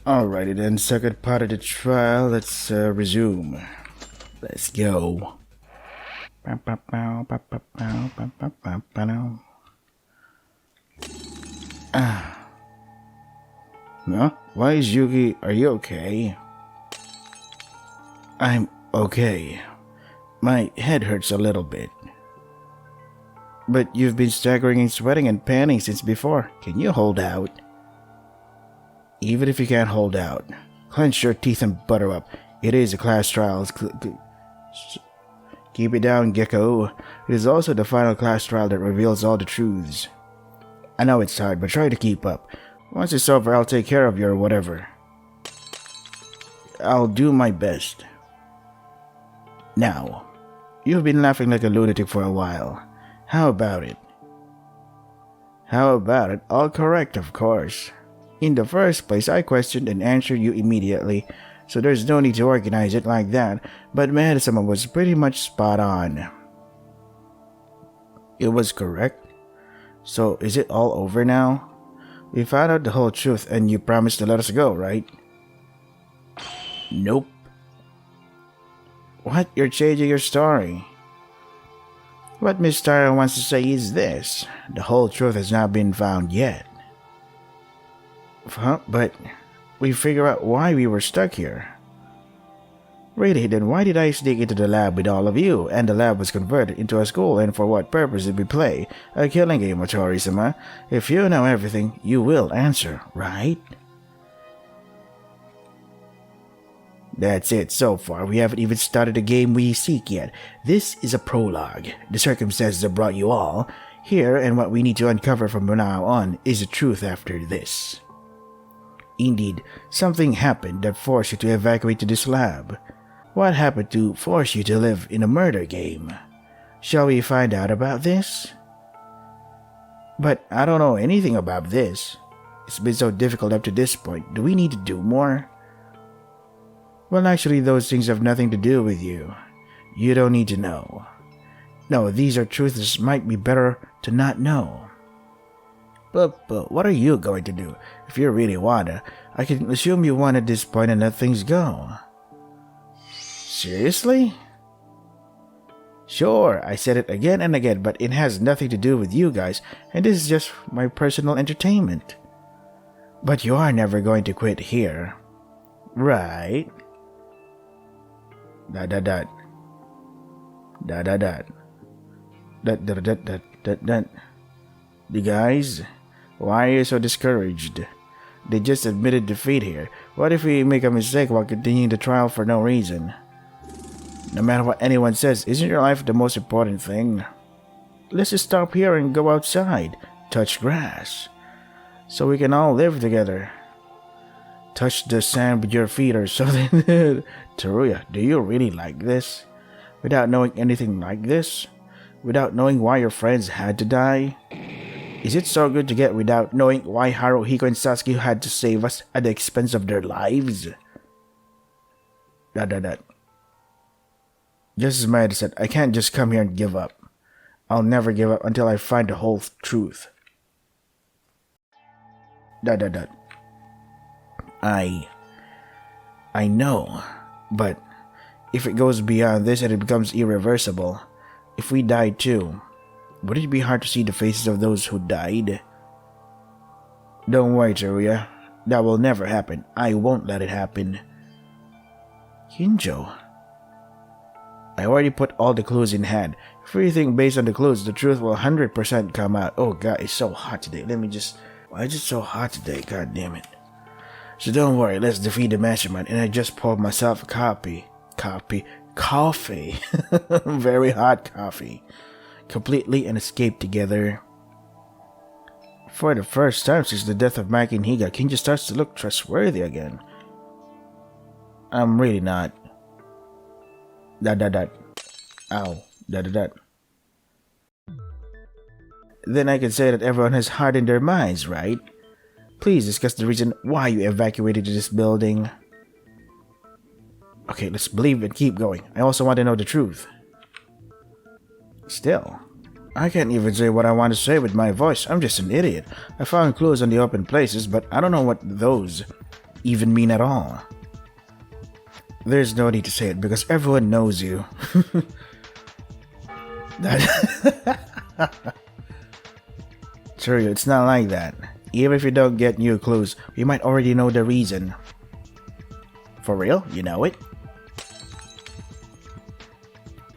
Alrighty then, second part of the trial. Let's resume. Let's go. Huh? Why is Yugi? Are you okay? I'm okay. My head hurts a little bit. But you've been staggering and sweating and panting since before. Can you hold out? Even if you can't hold out, clench your teeth and butter up. It is a class trial. Keep it down, Gecko. It is also the final class trial that reveals all the truths. I know it's hard, but try to keep up. Once it's over, I'll take care of your whatever. I'll do my best. Now, you've been laughing like a lunatic for a while. How about it? How about it? All correct, of course. In the first place, I questioned and answered you immediately, so there's no need to organize it like that, but Madisama was pretty much spot on. It was correct? So, is it all over now? We found out the whole truth and you promised to let us go, right? Nope. What? You're changing your story. What Miss Tara wants to say is this. The whole truth has not been found yet. Huh? But we figure out why we were stuck here. Really, then why did I sneak into the lab with all of you, and the lab was converted into a school, and for what purpose did we play? A killing game, Otori-sama. If you know everything, you will answer, right? That's it so far. We haven't even started the game we seek yet. This is a prologue. The circumstances that brought you all here, and what we need to uncover from now on is the truth after this. Indeed, something happened that forced you to evacuate to this lab. What happened to force you to live in a murder game? Shall we find out about this? But I don't know anything about this. It's been so difficult up to this point. Do we need to do more? Well, actually, those things have nothing to do with you. You don't need to know. No, these are truths might be better to not know. But what are you going to do? If you really wanna, I can assume you want at this point and let things go. Seriously? Sure, I said it again and again, but it has nothing to do with you guys, and this is just my personal entertainment. But you are never going to quit here. Right? Dot dot dot. Dot dot dot. Dot dot dot dot dot dot. You guys, why are you so discouraged? They just admitted defeat here. What if we make a mistake while continuing the trial for no reason? No matter what anyone says, isn't your life the most important thing? Let's just stop here and go outside, touch grass, so we can all live together. Touch the sand with your feet or something. Teruya, do you really like this? Without knowing anything like this? Without knowing why your friends had to die? Is it so good to get without knowing why Haruhiko and Sasuke had to save us at the expense of their lives? Just as Maeda said, I can't just come here and give up. I'll never give up until I find the whole truth. I know, but if it goes beyond this and it becomes irreversible, if we die too, would it be hard to see the faces of those who died? Don't worry, Teruya. That will never happen. I won't let it happen. Hinjo. I already put all the clues in hand. If we think based on the clues, the truth will 100% come out. Oh god, it's so hot today. Why is it so hot today? God damn it. So don't worry, let's defeat the mastermind. And I just poured myself a coffee. Very hot coffee. Completely and escape together. For the first time since the death of Maki and Higa, Kinja starts to look trustworthy again. I'm really not. Ow. Then I can say that everyone has hardened their minds, right? Please discuss the reason why you evacuated to this building. Okay, let's believe and keep going. I also want to know the truth. Still, I can't even say what I want to say with my voice. I'm just an idiot. I found clues on the open places, but I don't know what those even mean at all? There's no need to say it because everyone knows you. That True, it's not like that. Even if you don't get new clues, we might already know the reason. For real? You know it?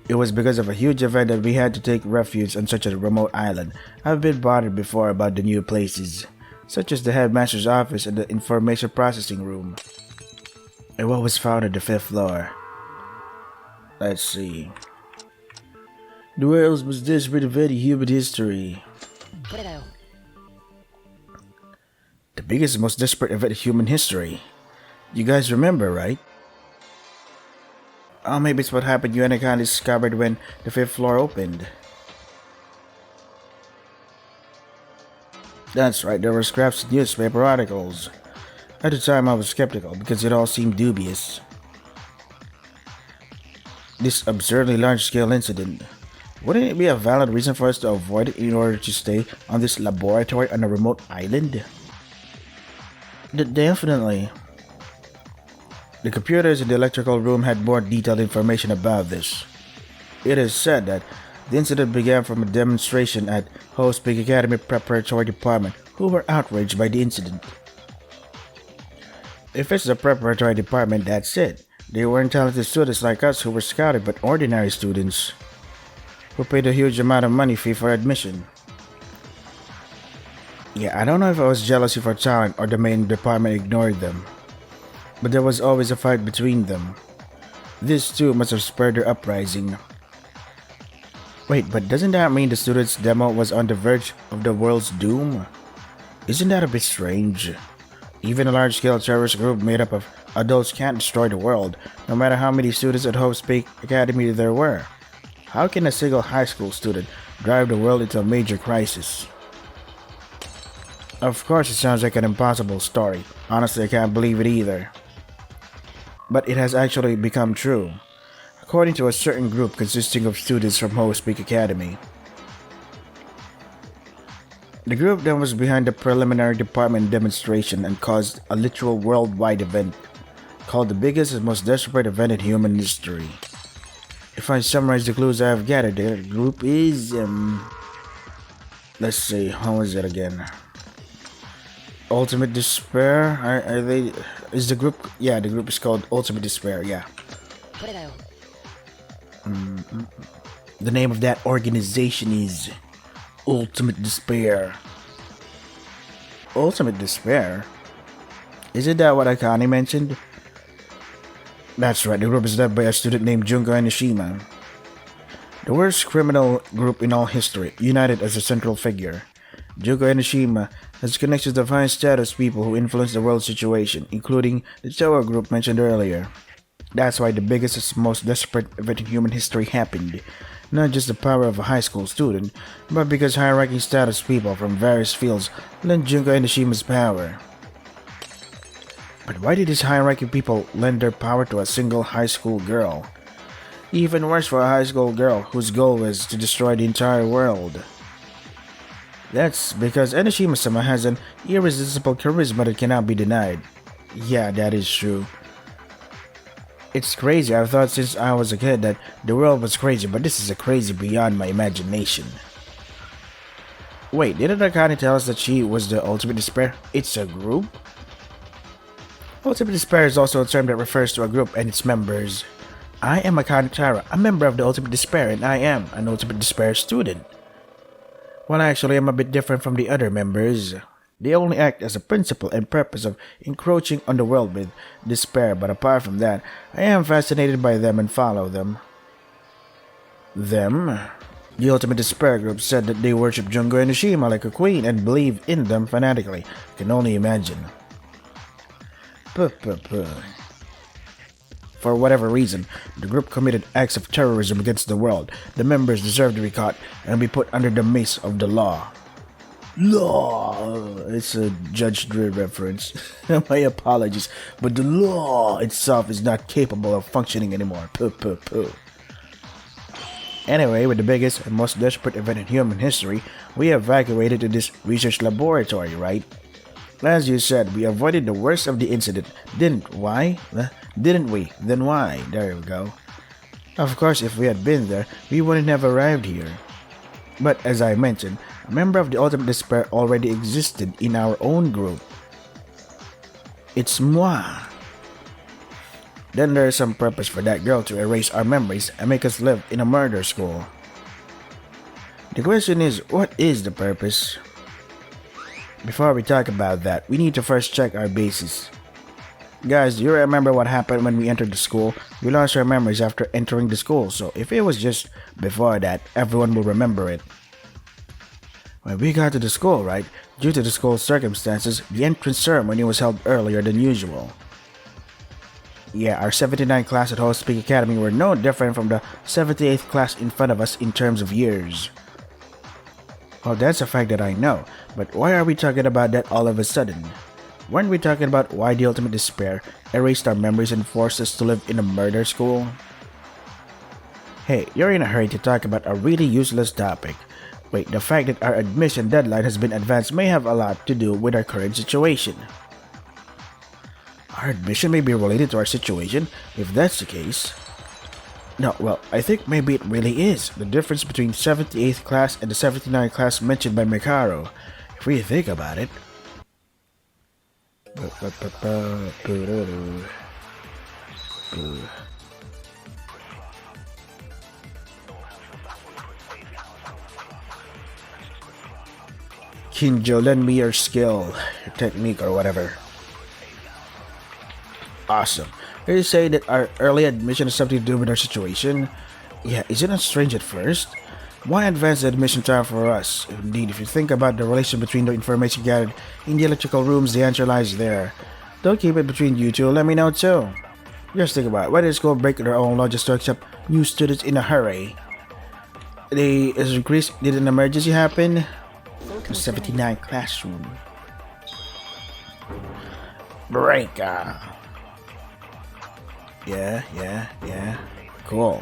It was because of a huge event that we had to take refuge on such a remote island. I've been bothered before about the new places, such as the headmaster's office and the information processing room. And what was found on the 5th floor? Let's see. Where else was this with a very human history? The biggest, most desperate event in human history. You guys remember, right? Oh, maybe it's what happened you and I discovered when the 5th floor opened. That's right, there were scraps of newspaper articles. At the time I was skeptical because it all seemed dubious. This absurdly large-scale incident. Wouldn't it be a valid reason for us to avoid it in order to stay on this laboratory on a remote island? Definitely. The computers in the electrical room had more detailed information about this. It is said that the incident began from a demonstration at Host Peak Academy Preparatory Department, who were outraged by the incident. If it's the preparatory department, that's it. They weren't talented students like us who were scouted, but ordinary students who paid a huge amount of money fee for admission. Yeah, I don't know if it was jealousy for talent or the main department ignored them, but there was always a fight between them. This too must have spurred their uprising. Wait, but doesn't that mean the students' demo was on the verge of the world's doom? Isn't that a bit strange? Even a large-scale terrorist group made up of adults can't destroy the world, no matter how many students at Hope Peak Academy there were. How can a single high school student drive the world into a major crisis? Of course, it sounds like an impossible story. Honestly, I can't believe it either. But it has actually become true, according to a certain group consisting of students from Hope Peak Academy. The group that was behind the preliminary department demonstration and caused a literal worldwide event called the biggest and most desperate event in human history. If I summarize the clues I have gathered, the group is, let's see, how is it again? Ultimate Despair? Are they, is the group, yeah, the group is called Ultimate Despair, yeah. The name of that organization is Ultimate Despair. Ultimate Despair? Isn't that what Akane mentioned? That's right, the group is led by a student named Junko Enoshima. The worst criminal group in all history, united as a central figure. Junko Enoshima has connections of high status people who influence the world situation, including the Tower group mentioned earlier. That's why the biggest and most desperate event in human history happened. Not just the power of a high school student, but because high-ranking status people from various fields lent Junko Enoshima's power. But why did these high-ranking people lend their power to a single high school girl? Even worse for a high school girl whose goal was to destroy the entire world. That's because Enoshima-sama has an irresistible charisma that cannot be denied. Yeah, that is true. It's crazy. I've thought since I was a kid that the world was crazy, but this is a crazy beyond my imagination. Wait, didn't Akane tell us that she was the Ultimate Despair? It's a group? Ultimate Despair is also a term that refers to a group and its members. I am Akane Tara, a member of the Ultimate Despair, and I am an Ultimate Despair student. Well, actually, I'm a bit different from the other members. They only act as a principle and purpose of encroaching on the world with despair, but apart from that, I am fascinated by them and follow them. Them? The Ultimate Despair group said that they worship Junko Enoshima like a queen and believe in them fanatically. I can only imagine. For whatever reason, the group committed acts of terrorism against the world. The members deserve to be caught and be put under the mace of the law. Law! It's a Judge Dredd reference. My apologies, but the law itself is not capable of functioning anymore. Anyway, with the biggest and most desperate event in human history, we evacuated to this research laboratory, right? As you said, we avoided the worst of the incident, didn't we? Then why? There we go. Of course, if we had been there, we wouldn't have arrived here. But as I mentioned, a member of the Ultimate Despair already existed in our own group. It's moi. Then there is some purpose for that girl to erase our memories and make us live in a murder school. The question is, what is the purpose? Before we talk about that, we need to first check our bases. Guys, do you remember what happened when we entered the school? We lost our memories after entering the school, so if it was just before that, everyone will remember it. When we got to the school, right? Due to the school's circumstances, the entrance ceremony was held earlier than usual. Yeah, our 79th class at Host Peak Academy were no different from the 78th class in front of us in terms of years. Well, that's a fact that I know, but why are we talking about that all of a sudden? Weren't we talking about why the Ultimate Despair erased our memories and forced us to live in a murder school? Hey, you're in a hurry to talk about a really useless topic. Wait, the fact that our admission deadline has been advanced may have a lot to do with our current situation. Our admission may be related to our situation, if that's the case. No, well, I think maybe it really is. The difference between 78th class and the 79th class mentioned by Mikaro. If we think about it. Kinjo, lend me your skill, your technique, or whatever. Awesome. Are you saying that our early admission has something to do with our situation? Yeah, isn't it strange at first? Why advance the admission time for us? Indeed, if you think about the relation between the information gathered in the electrical rooms, the answer lies there. Don't keep it between you two, let me know too. Just think about it. Why did school break their own law just to accept new students in a hurry? Did an emergency happen? The 79 classroom. Break. Yeah. Cool.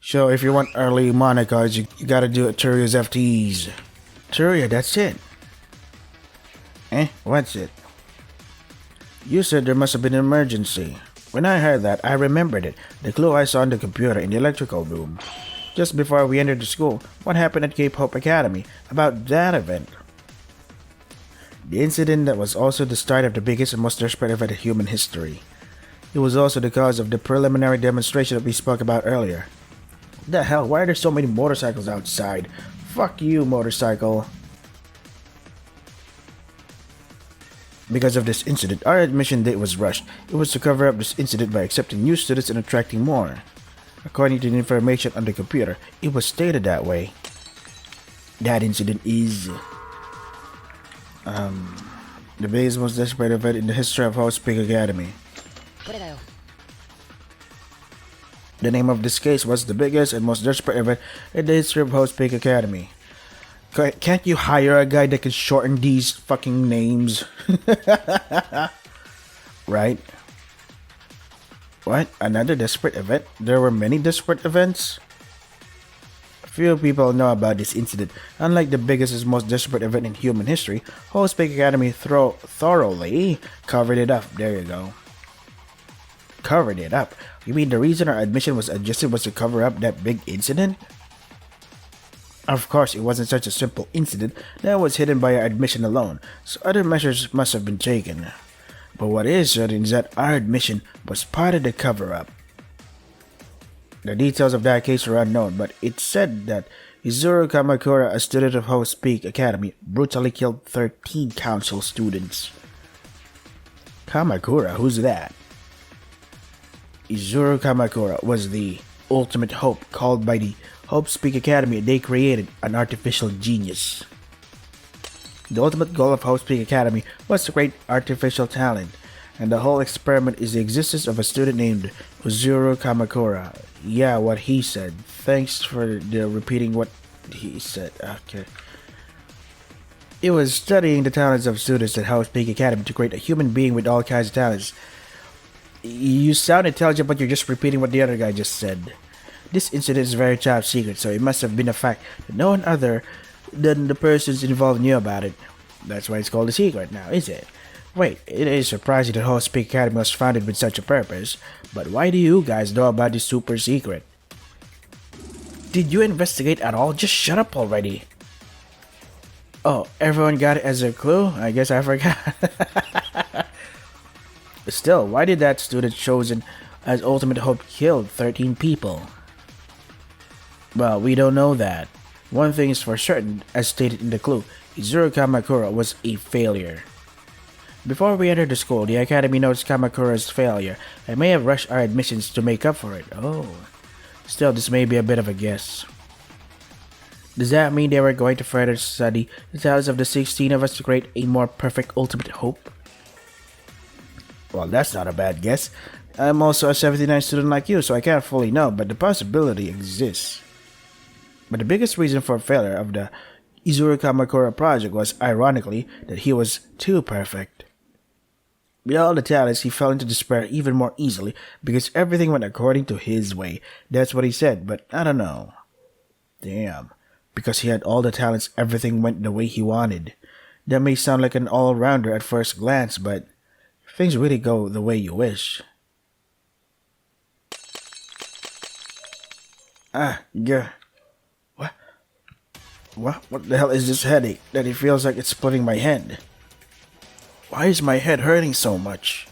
So if you want early monikers, you gotta do it Turia's FTs. Turia, that's it. What's it? You said there must have been an emergency. When I heard that, I remembered it. The clue I saw on the computer in the electrical room. Just before we entered the school, what happened at Cape Hope Academy about that event? The incident that was also the start of the biggest and most desperate event in human history. It was also the cause of the preliminary demonstration that we spoke about earlier. What the hell? Why are there so many motorcycles outside? Fuck you, motorcycle. Because of this incident, our admission date was rushed. It was to cover up this incident by accepting new students and attracting more. According to the information on the computer, it was stated that way. That incident is the biggest, most desperate event in the history of House Peak Academy. The name of this case was the biggest and most desperate event in the history of House Peak Academy. Can't you hire a guy that can shorten these fucking names? Right? What? Another desperate event? There were many desperate events? Few people know about this incident. Unlike the biggest and most desperate event in human history, Host Peak Academy thoroughly covered it up. There you go. Covered it up? You mean the reason our admission was adjusted was to cover up that big incident? Of course, it wasn't such a simple incident that was hidden by our admission alone, so other measures must have been taken. But what is certain is that our admission was part of the cover-up. The details of that case are unknown, but it's said that Izuru Kamakura, a student of Host Peak Academy, brutally killed 13 council students. Kamakura? Who's that? Izuru Kamakura was the ultimate hope called by the Hope Peak Academy. They created an artificial genius. The ultimate goal of Hope Peak Academy was to create artificial talent, and the whole experiment is the existence of a student named Izuru Kamakura. Yeah, what he said. Thanks for repeating what he said. Okay. It was studying the talents of students at House Peak Academy to create a human being with all kinds of talents. You sound intelligent, but you're just repeating what the other guy just said. This incident is very top secret, so it must have been a fact that no one other than the persons involved knew about it. That's why it's called a secret now, is it? Wait, it is surprising that Host Peak Academy was founded with such a purpose, but why do you guys know about this super secret? Did you investigate at all? Just shut up already. Oh, everyone got it as a clue? I guess I forgot. Still, why did that student chosen as Ultimate Hope kill 13 people? Well, we don't know that. One thing is for certain, as stated in the clue, Izuru Kamakura was a failure. Before we entered the school, the academy noticed Kamakura's failure and may have rushed our admissions to make up for it. Oh. Still, this may be a bit of a guess. Does that mean they were going to further study the talents of the 16 of us to create a more perfect Ultimate Hope? Well, that's not a bad guess. I'm also a 79 student like you, so I can't fully know, but the possibility exists. But the biggest reason for failure of the Izuru Kamakura project was, ironically, that he was too perfect. With all the talents, he fell into despair even more easily because everything went according to his way. That's what he said, but I don't know. Damn. Because he had all the talents, everything went the way he wanted. That may sound like an all-rounder at first glance, but things really go the way you wish. Yeah. What the hell is this headache that it feels like it's splitting my head? Why is my head hurting so much?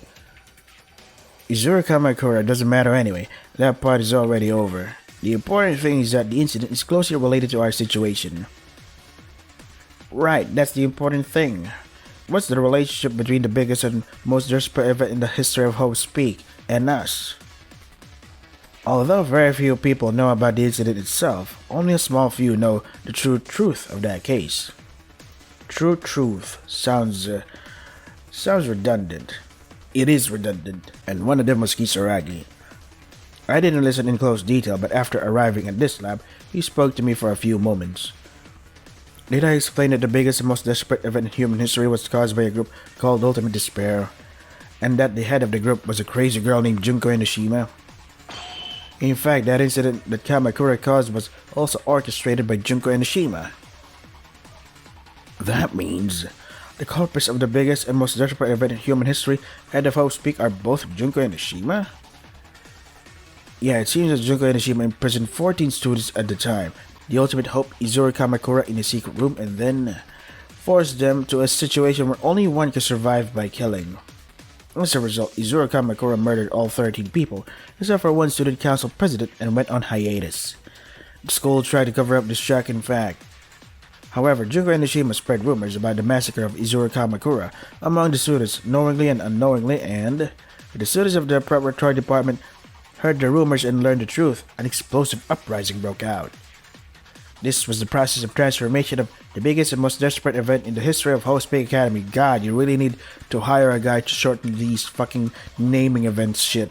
Izuru Kamakura doesn't matter anyway. That part is already over. The important thing is that the incident is closely related to our situation. Right, that's the important thing. What's the relationship between the biggest and most desperate event in the history of Hope's Peak and us? Although very few people know about the incident itself, only a small few know the true truth of that case. True truth sounds redundant. It is redundant, and one of them was Kisaragi. I didn't listen in close detail, but after arriving at this lab, he spoke to me for a few moments. Did I explain that the biggest and most desperate event in human history was caused by a group called Ultimate Despair, and that the head of the group was a crazy girl named Junko Enoshima? In fact, that incident that Kamakura caused was also orchestrated by Junko Enoshima. That means the culprits of the biggest and most desperate event in human history, head of Hope's Peak, are both Junko Enoshima? Yeah, it seems that Junko Enoshima imprisoned 14 students at the time, the Ultimate Hope Izuru Kamakura, in a secret room, and then forced them to a situation where only one could survive by killing. As a result, Izuru Kamakura murdered all 13 people, except for one student council president, and went on hiatus. The school tried to cover up this shocking fact. However, Junko Enoshima spread rumors about the massacre of Izuru Kamakura among the students, knowingly and unknowingly, and the students of the preparatory department heard the rumors and learned the truth. An explosive uprising broke out. This was the process of transformation of the biggest and most desperate event in the history of Hope's Peak Academy. God, you really need to hire a guy to shorten these fucking naming events shit.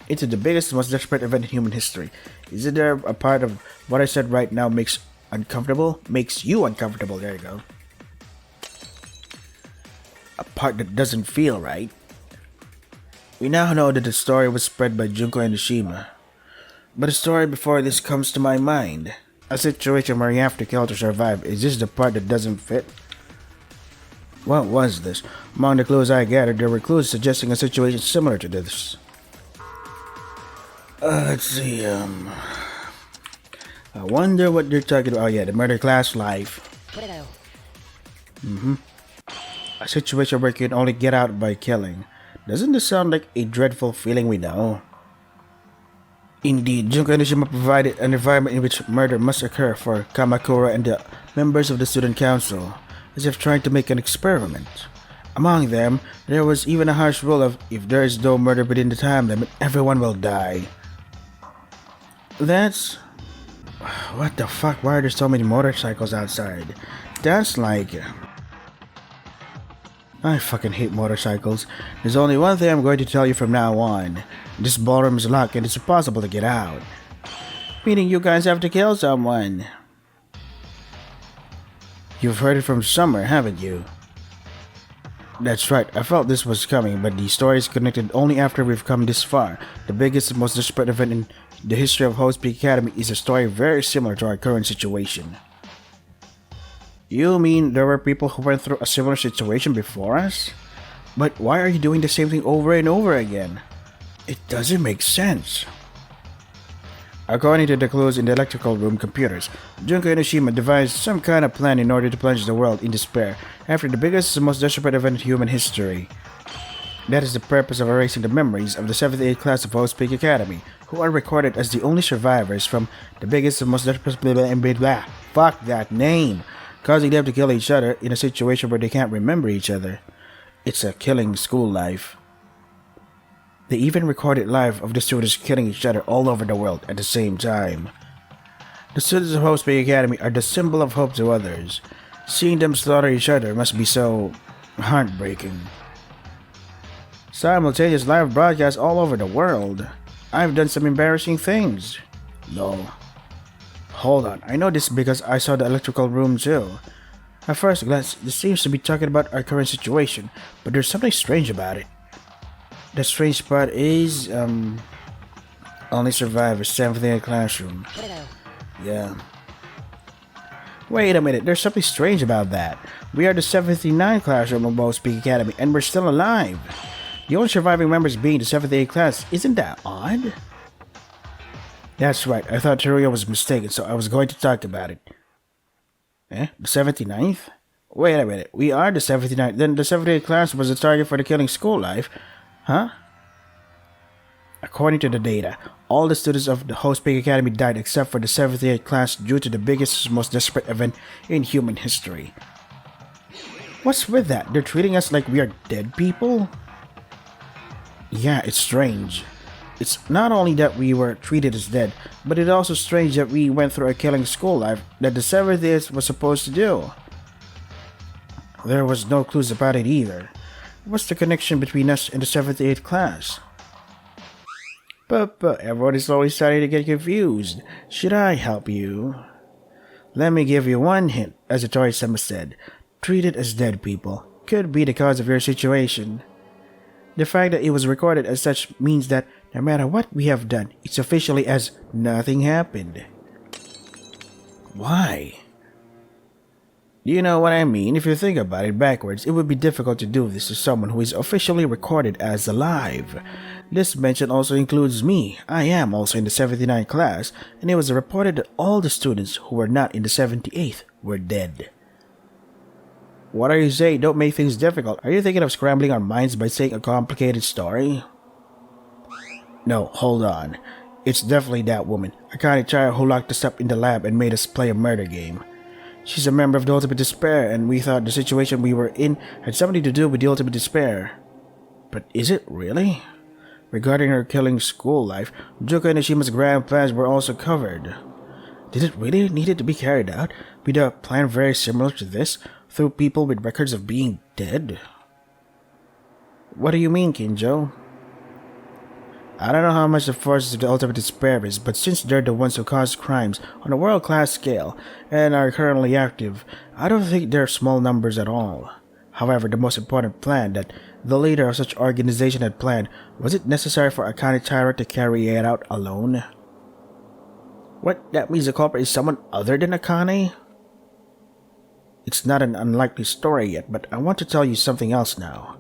Into the biggest and most desperate event in human history. Isn't there a part of what I said right now makes you uncomfortable? There you go. A part that doesn't feel right. We now know that the story was spread by Junko Enoshima. But a story before this comes to my mind. A situation where you have to kill to survive. Is this the part that doesn't fit? What was this? Among the clues I gathered, there were clues suggesting a situation similar to this. Let's see, I wonder what they're talking about. Oh yeah, the murder class life. A situation where you can only get out by killing. Doesn't this sound like a dreadful feeling we know? Indeed, Junko Enoshima provided an environment in which murder must occur for Kamakura and the members of the student council, as if trying to make an experiment. Among them, there was even a harsh rule of, if there is no murder within the time limit, everyone will die. That's... What the fuck, why are there so many motorcycles outside? That's like... I fucking hate motorcycles. There's only one thing I'm going to tell you from now on. This ballroom is locked and it's impossible to get out. Meaning you guys have to kill someone. You've heard it from somewhere, haven't you? That's right, I felt this was coming, but the story is connected only after we've come this far. The biggest and most desperate event in the history of Hope's Peak Academy is a story very similar to our current situation. You mean there were people who went through a similar situation before us? But why are you doing the same thing over and over again? It doesn't make sense. According to the clues in the electrical room computers, Junko Enoshima devised some kind of plan in order to plunge the world in despair after the biggest and most desperate event in human history. That is the purpose of erasing the memories of the 78th class of Host Peak Academy, who are recorded as the only survivors from the biggest and most desperate blah. Fuck that name! Causing them to kill each other in a situation where they can't remember each other. It's a killing school life. They even recorded live of the students killing each other all over the world at the same time. The students of Host Peak Academy are the symbol of hope to others. Seeing them slaughter each other must be so heartbreaking. Simultaneous live broadcasts all over the world. I've done some embarrassing things. No. Hold on, I know this because I saw the electrical room too. At first glance, this seems to be talking about our current situation, but there's something strange about it. The strange part is, only survivors, 7th grade classroom. Yeah. Wait a minute, there's something strange about that. We are the 79th classroom of Host Peak Academy, and we're still alive. The only surviving members being the 7th A class, isn't that odd? That's right, I thought Teruya was mistaken, so I was going to talk about it. The 79th? Wait a minute, we are the 79th, then the 7th A class was the target for the killing school life? Huh? According to the data, all the students of the Host Peak Academy died except for the 7th A class due to the biggest, most desperate event in human history. What's with that? They're treating us like we are dead people? Yeah, it's strange. It's not only that we were treated as dead, but it's also strange that we went through a killing school life that the 7th A was supposed to do. There was no clues about it either. What's the connection between us and the 7th A class? But everyone is always starting to get confused. Should I help you? Let me give you one hint, as Atori-sama said. Treated as dead people could be the cause of your situation. The fact that it was recorded as such means that no matter what we have done, it's officially as nothing happened. Why? You know what I mean? If you think about it backwards, it would be difficult to do this to someone who is officially recorded as alive. This mention also includes me. I am also in the 79th class, and it was reported that all the students who were not in the 78th were dead. What are you saying? Don't make things difficult. Are you thinking of scrambling our minds by saying a complicated story? No, hold on. It's definitely that woman, Akane Chaya, who locked us up in the lab and made us play a murder game. She's a member of the Ultimate Despair, and we thought the situation we were in had something to do with the Ultimate Despair. But is it really? Regarding her killing school life, Junko Enoshima's grand plans were also covered. Did it really need to be carried out with a plan very similar to this, through people with records of being dead? What do you mean, Kinjo? I don't know how much the forces of the Ultimate Despair is, but since they're the ones who cause crimes on a world-class scale and are currently active, I don't think they're small numbers at all. However, the most important plan that the leader of such organization had planned, was it necessary for Akane Taira to carry it out alone? What, that means the culprit is someone other than Akane? It's not an unlikely story yet, but I want to tell you something else now.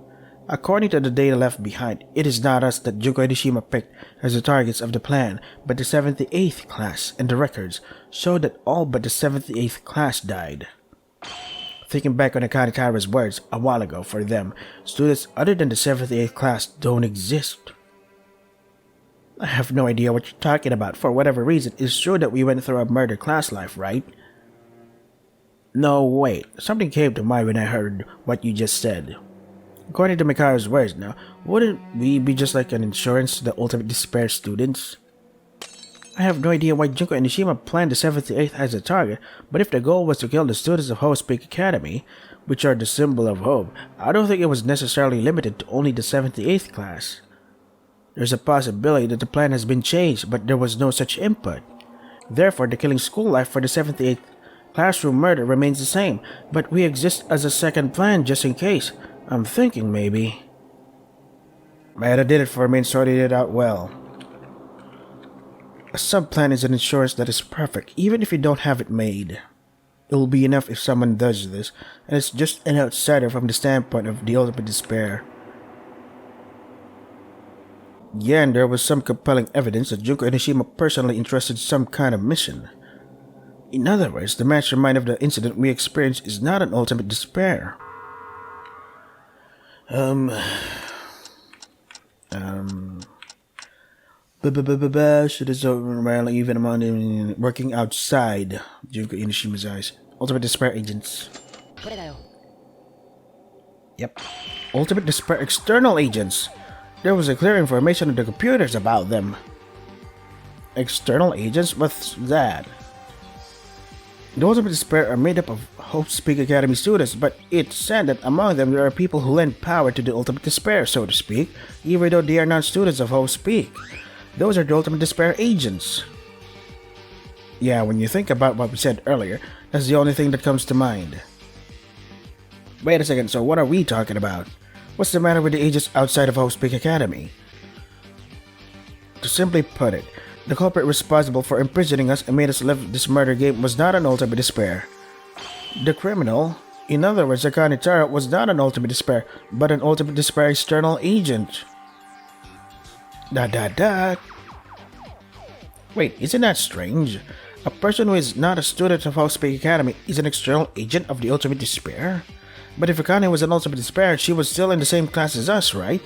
According to the data left behind, it is not us that Junko Enoshima picked as the targets of the plan, but the 78th class, and the records show that all but the 78th class died. Thinking back on Akane Taira's words a while ago, for them, students other than the 78th class don't exist. I have no idea what you're talking about. For whatever reason, it's true that we went through a murder class life, right? No, wait. Something came to mind when I heard what you just said. According to Mikaru's words now, wouldn't we be just like an insurance to the Ultimate Despair students? I have no idea why Junko Enoshima planned the 78th as a target, but if the goal was to kill the students of Host Peak Academy, which are the symbol of hope, I don't think it was necessarily limited to only the 78th class. There's a possibility that the plan has been changed, but there was no such input. Therefore, the killing school life for the 78th classroom murder remains the same, but we exist as a second plan just in case. I'm thinking maybe Maeda did it for me and sorted it out well. A sub-plan is an insurance that is perfect, even if you don't have it made. It will be enough if someone does this, and it's just an outsider from the standpoint of the ultimate despair. Yeah, and there was some compelling evidence that Junko Enoshima personally entrusted some kind of mission. In other words, the mastermind of the incident we experienced is not an ultimate despair. Should have so even among working outside Junko Inishima's eyes. Ultimate Despair agents. Yep. Ultimate Despair external agents. There was a clear information on the computers about them. External agents? What's that? The Ultimate Despair are made up of Hope Speak Academy students, but it's said that among them there are people who lend power to the Ultimate Despair, so to speak, even though they are not students of Hope Speak. Those are the Ultimate Despair agents. Yeah, when you think about what we said earlier, that's the only thing that comes to mind. Wait a second, so what are we talking about? What's the matter with the agents outside of Hope Speak Academy? To simply put it, the culprit responsible for imprisoning us and made us live this murder game was not an Ultimate Despair. The criminal, in other words, Akane Taro, was not an Ultimate Despair, but an Ultimate Despair external agent. Wait, isn't that strange? A person who is not a student of Hope Speak Academy is an external agent of the Ultimate Despair? But if Akane was an Ultimate Despair, she was still in the same class as us, right?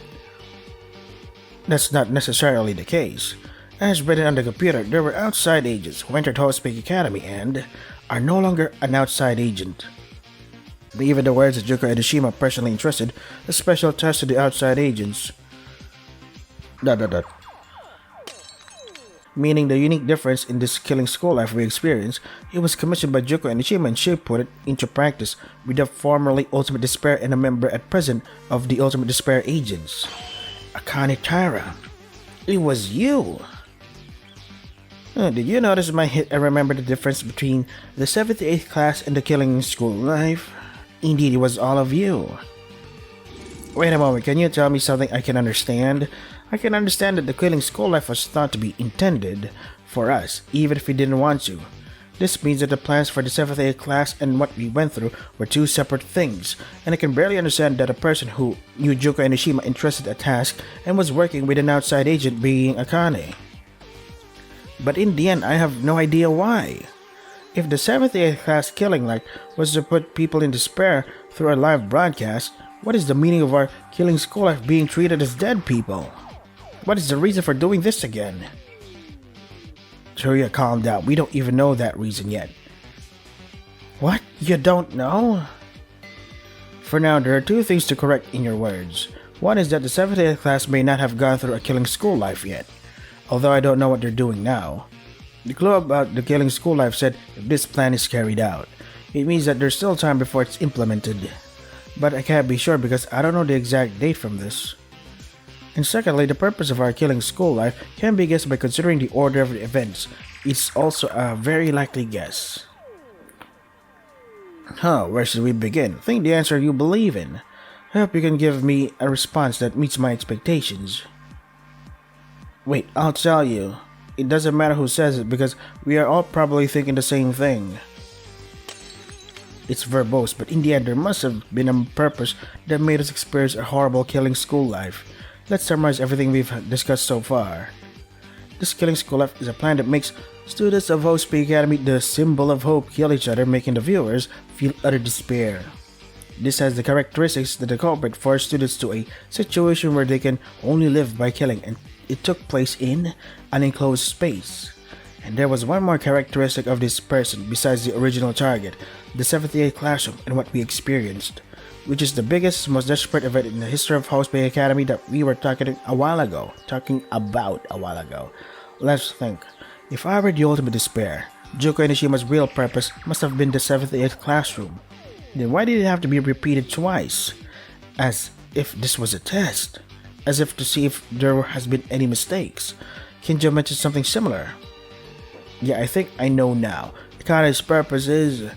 That's not necessarily the case. As written on the computer, there were outside agents who entered Hope Speak Academy and are no longer an outside agent. But even the words that Junko Enoshima personally entrusted a special task to the outside agents. Meaning the unique difference in this killing school life we experience, it was commissioned by Junko Enoshima and she put it into practice with the formerly Ultimate Despair and a member at present of the Ultimate Despair agents. Akane Tara. It was you! Did you notice my hit and remember the difference between the 78th class and the killing school life? Indeed, it was all of you. Wait a moment, can you tell me something I can understand? I can understand that the killing school life was thought to be intended for us, even if we didn't want to. This means that the plans for the 78th class and what we went through were two separate things, and I can barely understand that a person who knew Junko Enoshima entrusted a task and was working with an outside agent being Akane. But in the end, I have no idea why. If the 78th class killing life was to put people in despair through a live broadcast, what is the meaning of our killing school life being treated as dead people? What is the reason for doing this again? Chuya, calm down. We don't even know that reason yet. What? You don't know? For now, there are two things to correct in your words. One is that the 78th class may not have gone through a killing school life yet, although I don't know what they're doing now. The clue about the killing school life said if this plan is carried out, it means that there's still time before it's implemented. But I can't be sure because I don't know the exact date from this. And secondly, the purpose of our killing school life can be guessed by considering the order of the events. It's also a very likely guess. Where should we begin? Think the answer you believe in. I hope you can give me a response that meets my expectations. Wait, I'll tell you. It doesn't matter who says it because we are all probably thinking the same thing. It's verbose, but in the end there must have been a purpose that made us experience a horrible killing school life. Let's summarize everything we've discussed so far. This killing school life is a plan that makes students of Hope Speak Academy, the symbol of hope, kill each other, making the viewers feel utter despair. This has the characteristics that the culprit forced students to a situation where they can only live by killing, and it took place in an enclosed space. And there was one more characteristic of this person besides the original target, the 78th classroom and what we experienced, which is the biggest, most desperate event in the history of Hope Speak Academy that we were talking about a while ago. Let's think. If I were the Ultimate Despair, Junko Enoshima's real purpose must have been the 78th classroom. Then why did it have to be repeated twice? As if this was a test. As if to see if there has been any mistakes. Kinjo mentioned something similar. Yeah, I think I know now. Akane's purpose is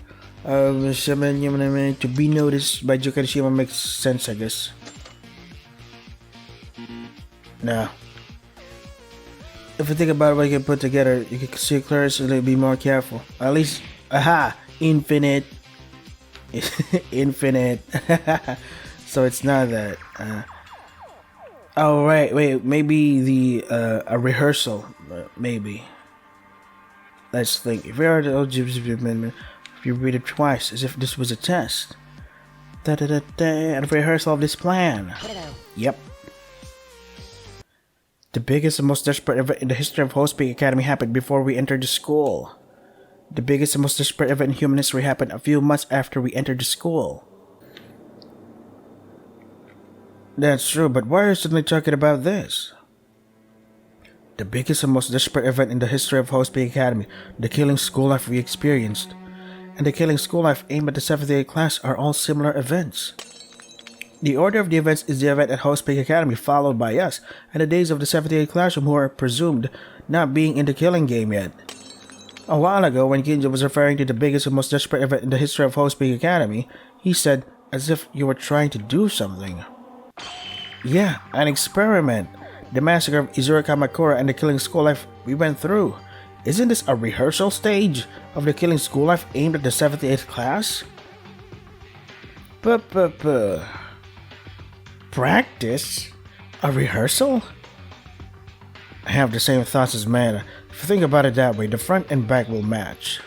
to be noticed by Junko Enoshima makes sense, I guess. Now, if you think about what you can put together, you can see clearly, be more careful. At least, aha! infinite. Infinite. So it's not that. Oh right, wait, maybe a rehearsal, maybe. Let's think. If we are the LGBT amendment, if you read it twice, as if this was a test. And a rehearsal of this plan. Yep. The biggest and most desperate event in the history of Hostpeak Academy happened before we entered the school. The biggest and most desperate event in human history happened a few months after we entered the school. That's true, but why are you suddenly talking about this? The biggest and most desperate event in the history of Hostpeak Academy, the killing school life we experienced, and the killing school life aimed at the 7th grade class are all similar events. The order of the events is the event at Hostpeak Academy followed by us, and the days of the 7th grade classroom who are presumed not being in the killing game yet. A while ago, when Kinjo was referring to the biggest and most desperate event in the history of Hostpeak Academy, he said, as if you were trying to do something. Yeah, an experiment. The massacre of Izuru Kamakura and the killing school life we went through. Isn't this a rehearsal stage of the killing school life aimed at the 7th and 8th class? Practice? A rehearsal? I have the same thoughts as Mana. If you think about it that way, the front and back will match.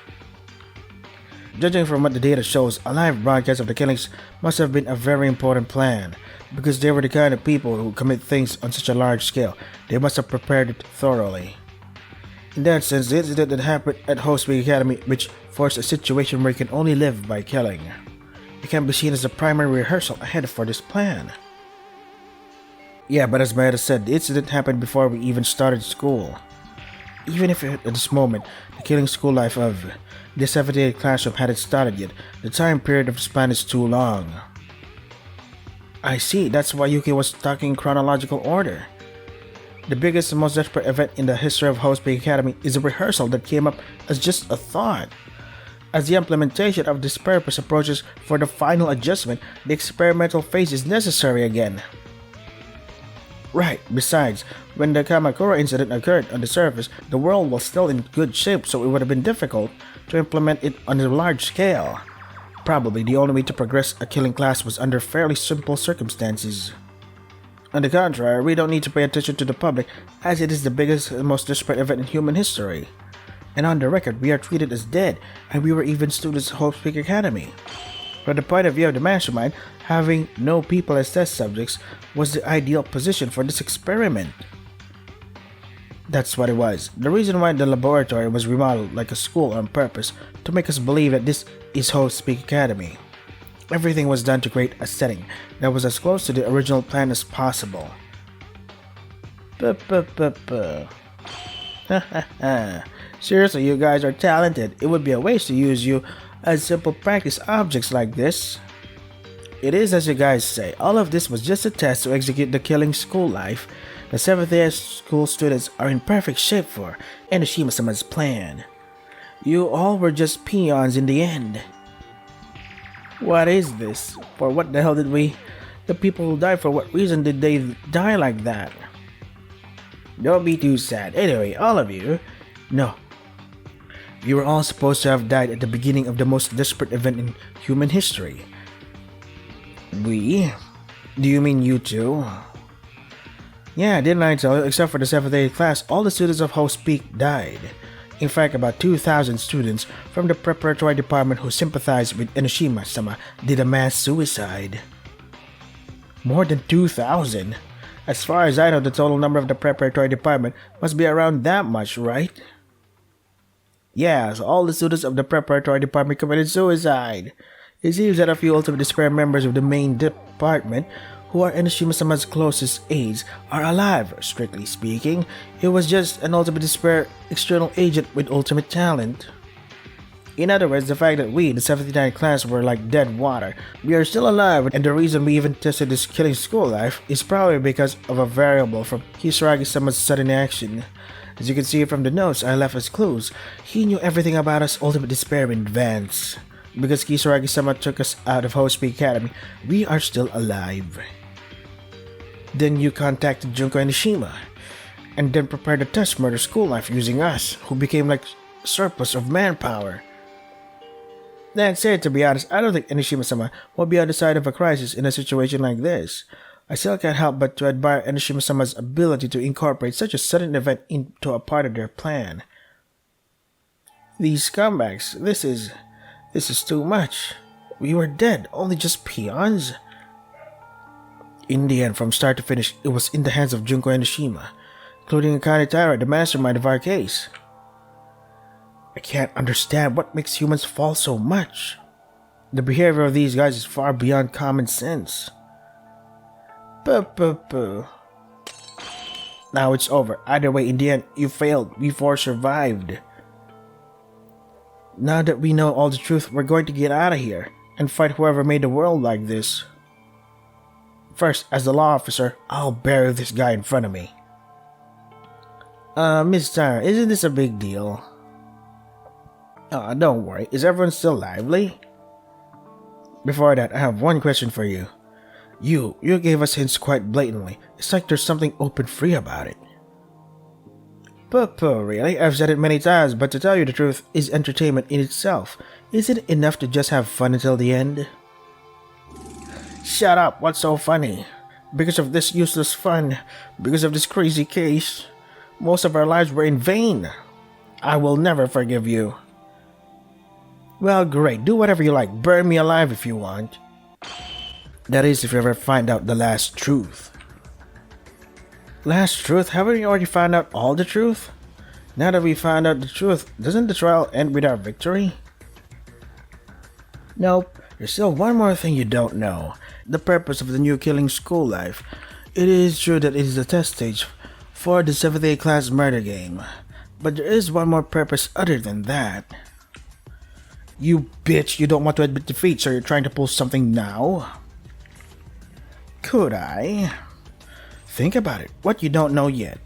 Judging from what the data shows, a live broadcast of the killings must have been a very important plan, because they were the kind of people who commit things on such a large scale. They must have prepared it thoroughly. In that sense, the incident that happened at Hostpeak Academy, which forced a situation where you can only live by killing, it can be seen as the primary rehearsal ahead for this plan. Yeah, but as Mayada said, the incident happened before we even started school. Even if at this moment, the killing school life of the 7th grade classroom hadn't started yet, the time period of the span is too long. I see, that's why Yuki was talking in chronological order. The biggest and most desperate event in the history of Hostpeak Academy is a rehearsal that came up as just a thought. As the implementation of this purpose approaches for the final adjustment, the experimental phase is necessary again. Right, besides, when the Kamakura incident occurred on the surface, the world was still in good shape, so it would have been difficult to implement it on a large scale. Probably the only way to progress a killing class was under fairly simple circumstances. On the contrary, we don't need to pay attention to the public, as it is the biggest and most desperate event in human history. And on the record, we are treated as dead, and we were even students at Hostpeak Academy. From the point of view of the mastermind, having no people as test subjects was the ideal position for this experiment. That's what it was. The reason why the laboratory was remodeled like a school on purpose to make us believe that this is Hostpeak Academy. Everything was done to create a setting that was as close to the original plan as possible. Seriously, you guys are talented. It would be a waste to use you as simple practice objects like this. It is as you guys say, all of this was just a test to execute the killing school life. The 7th year school students are in perfect shape for Enoshima-sama's plan. You all were just peons in the end. What is this? For what the hell did we... The people who died, for what reason did they die like that? Don't be too sad. Anyway, all of you... No. You were all supposed to have died at the beginning of the most desperate event in human history. We? Do you mean you two? Yeah, didn't I tell you? Except for the 7th grade class, all the students of Hostpeak died. In fact, about 2,000 students from the preparatory department who sympathized with Enoshima-sama did a mass suicide. More than 2,000? As far as I know, the total number of the preparatory department must be around that much, right? Yeah, so all the students of the preparatory department committed suicide. It seems that a few Ultimate Despair members of the main department, who are Enoshima-sama's closest aides, are alive. Strictly speaking, it was just an Ultimate Despair external agent with ultimate talent. In other words, the fact that we, the 79 class, were like dead water. We are still alive, and the reason we even tested this killing school life is probably because of a variable from Kisaragi-sama's sudden action. As you can see from the notes I left as clues, he knew everything about us Ultimate Despair in advance. Because Kisaragi-sama took us out of Hostpeak Academy, we are still alive. Then you contacted Junko Enoshima, and then prepared a test murder school life using us, who became like surplus of manpower. That said, to be honest, I don't think Enoshima-sama will be on the side of a crisis in a situation like this. I still can't help but to admire Enoshima-sama's ability to incorporate such a sudden event into a part of their plan. These scumbags, this is too much. We were dead, only just peons. In the end, from start to finish, it was in the hands of Junko Enoshima, including Akane Taira, the mastermind of our case. I can't understand what makes humans fall so much. The behavior of these guys is far beyond common sense. Now it's over. Either way, in the end, you failed. We four survived. Now that we know all the truth, we're going to get out of here and fight whoever made the world like this. First, as the law officer, I'll bury this guy in front of me. Miss Tyra, isn't this a big deal? Don't worry. Is everyone still lively? Before that, I have one question for you. You gave us hints quite blatantly. It's like there's something open free about it. Really? I've said it many times, but to tell you the truth, is entertainment in itself. Is it enough to just have fun until the end? Shut up, what's so funny? Because of this useless fun, because of this crazy case, most of our lives were in vain. I will never forgive you. Well, great, do whatever you like, burn me alive if you want. That is, if you ever find out the last truth. Last truth? Haven't we already found out all the truth? Now that we found out the truth, doesn't the trial end with our victory? Nope. There's still one more thing you don't know. The purpose of the new Killing School life. It is true that it is the test stage for the 7th A class murder game. But there is one more purpose other than that. You bitch, you don't want to admit defeat, so you're trying to pull something now? Could I? Think about it. What you don't know yet.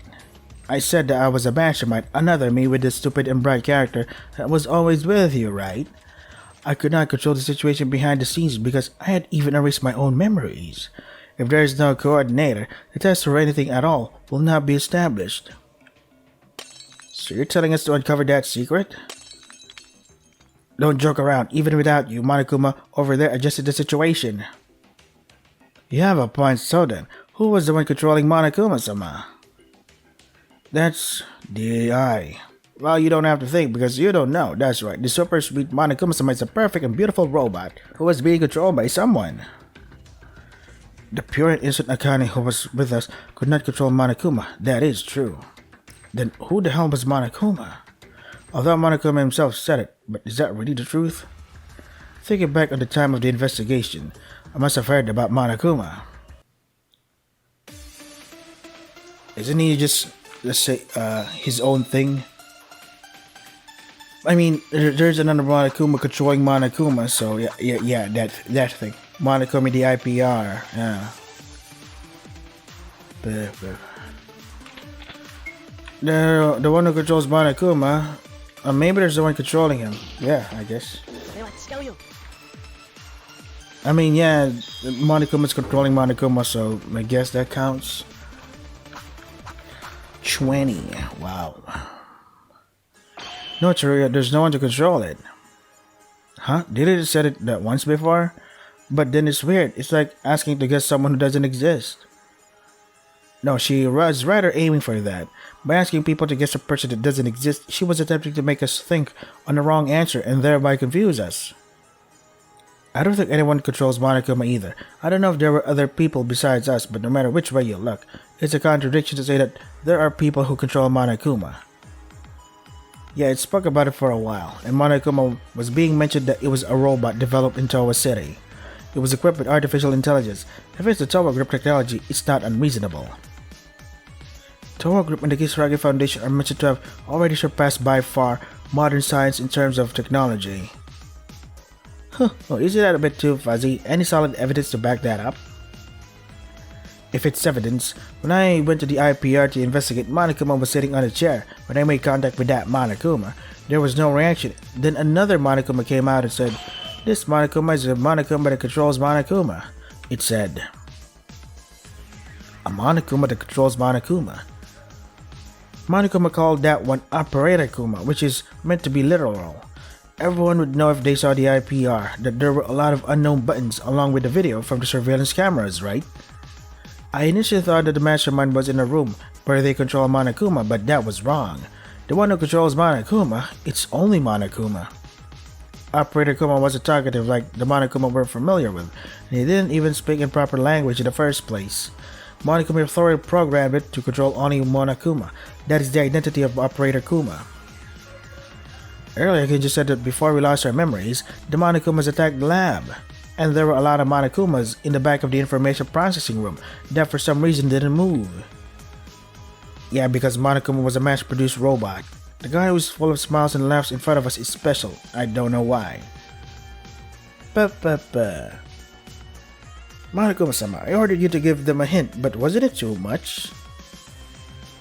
I said that I was a mastermind, another me with the stupid and bright character that was always with you, right? I could not control the situation behind the scenes because I had even erased my own memories. If there is no coordinator, the test or anything at all will not be established. So you're telling us to uncover that secret? Don't joke around. Even without you, Monokuma over there adjusted the situation. You have a point, so then. Who was the one controlling Monokuma-sama? That's DI. Well, you don't have to think because you don't know. That's right. The super sweet Monokuma-sama is a perfect and beautiful robot who was being controlled by someone. The pure and innocent Akane who was with us could not control Monokuma. That is true. Then who the hell was Monokuma? Although Monokuma himself said it, but is that really the truth? Thinking back on the time of the investigation, I must have heard about Monokuma. Isn't he just, let's say, his own thing? I mean, there's another Monokuma controlling Monokuma, so yeah, that thing. Monokuma the IPR, yeah. The one who controls Monokuma, maybe there's the one controlling him. Yeah, I guess. I mean, yeah, Monokuma's controlling Monokuma, so I guess that counts. 20. Wow. No, Chiruya, there's no one to control it. Huh? Did it said it that once before? But then it's weird. It's like asking to guess someone who doesn't exist. No, she was rather aiming for that. By asking people to guess a person that doesn't exist, she was attempting to make us think on the wrong answer and thereby confuse us. I don't think anyone controls Monokuma either. I don't know if there were other people besides us, but no matter which way you look, it's a contradiction to say that there are people who control Monokuma. Yeah, it spoke about it for a while, and Monokuma was being mentioned that it was a robot developed in Towa City. It was equipped with artificial intelligence. If it's the Towa Group technology, it's not unreasonable. Towa Group and the Kisaragi Foundation are mentioned to have already surpassed by far modern science in terms of technology. Well, isn't that a bit too fuzzy? Any solid evidence to back that up? If it's evidence, when I went to the IPR to investigate, Monokuma was sitting on a chair. When I made contact with that Monokuma, there was no reaction. Then another Monokuma came out and said, "This Monokuma is a Monokuma that controls Monokuma." It said, "A Monokuma that controls Monokuma." Monokuma called that one Operator Kuma, which is meant to be literal. Everyone would know if they saw the IPR that there were a lot of unknown buttons along with the video from the surveillance cameras, right? I initially thought that the mastermind was in a room where they control Monokuma, but that was wrong. The one who controls Monokuma, it's only Monokuma. Operator Kuma was a talkative like the Monokuma we're familiar with, and he didn't even speak in proper language in the first place. Monokuma thoroughly programmed it to control only Monokuma. That is the identity of Operator Kuma. Earlier, I just said that before we lost our memories, the Monokumas attacked the lab. And there were a lot of Monokumas in the back of the information processing room that for some reason didn't move. Yeah, because Monokuma was a mass-produced robot. The guy who's full of smiles and laughs in front of us is special. I don't know why. Monokuma-sama, I ordered you to give them a hint, but wasn't it too much?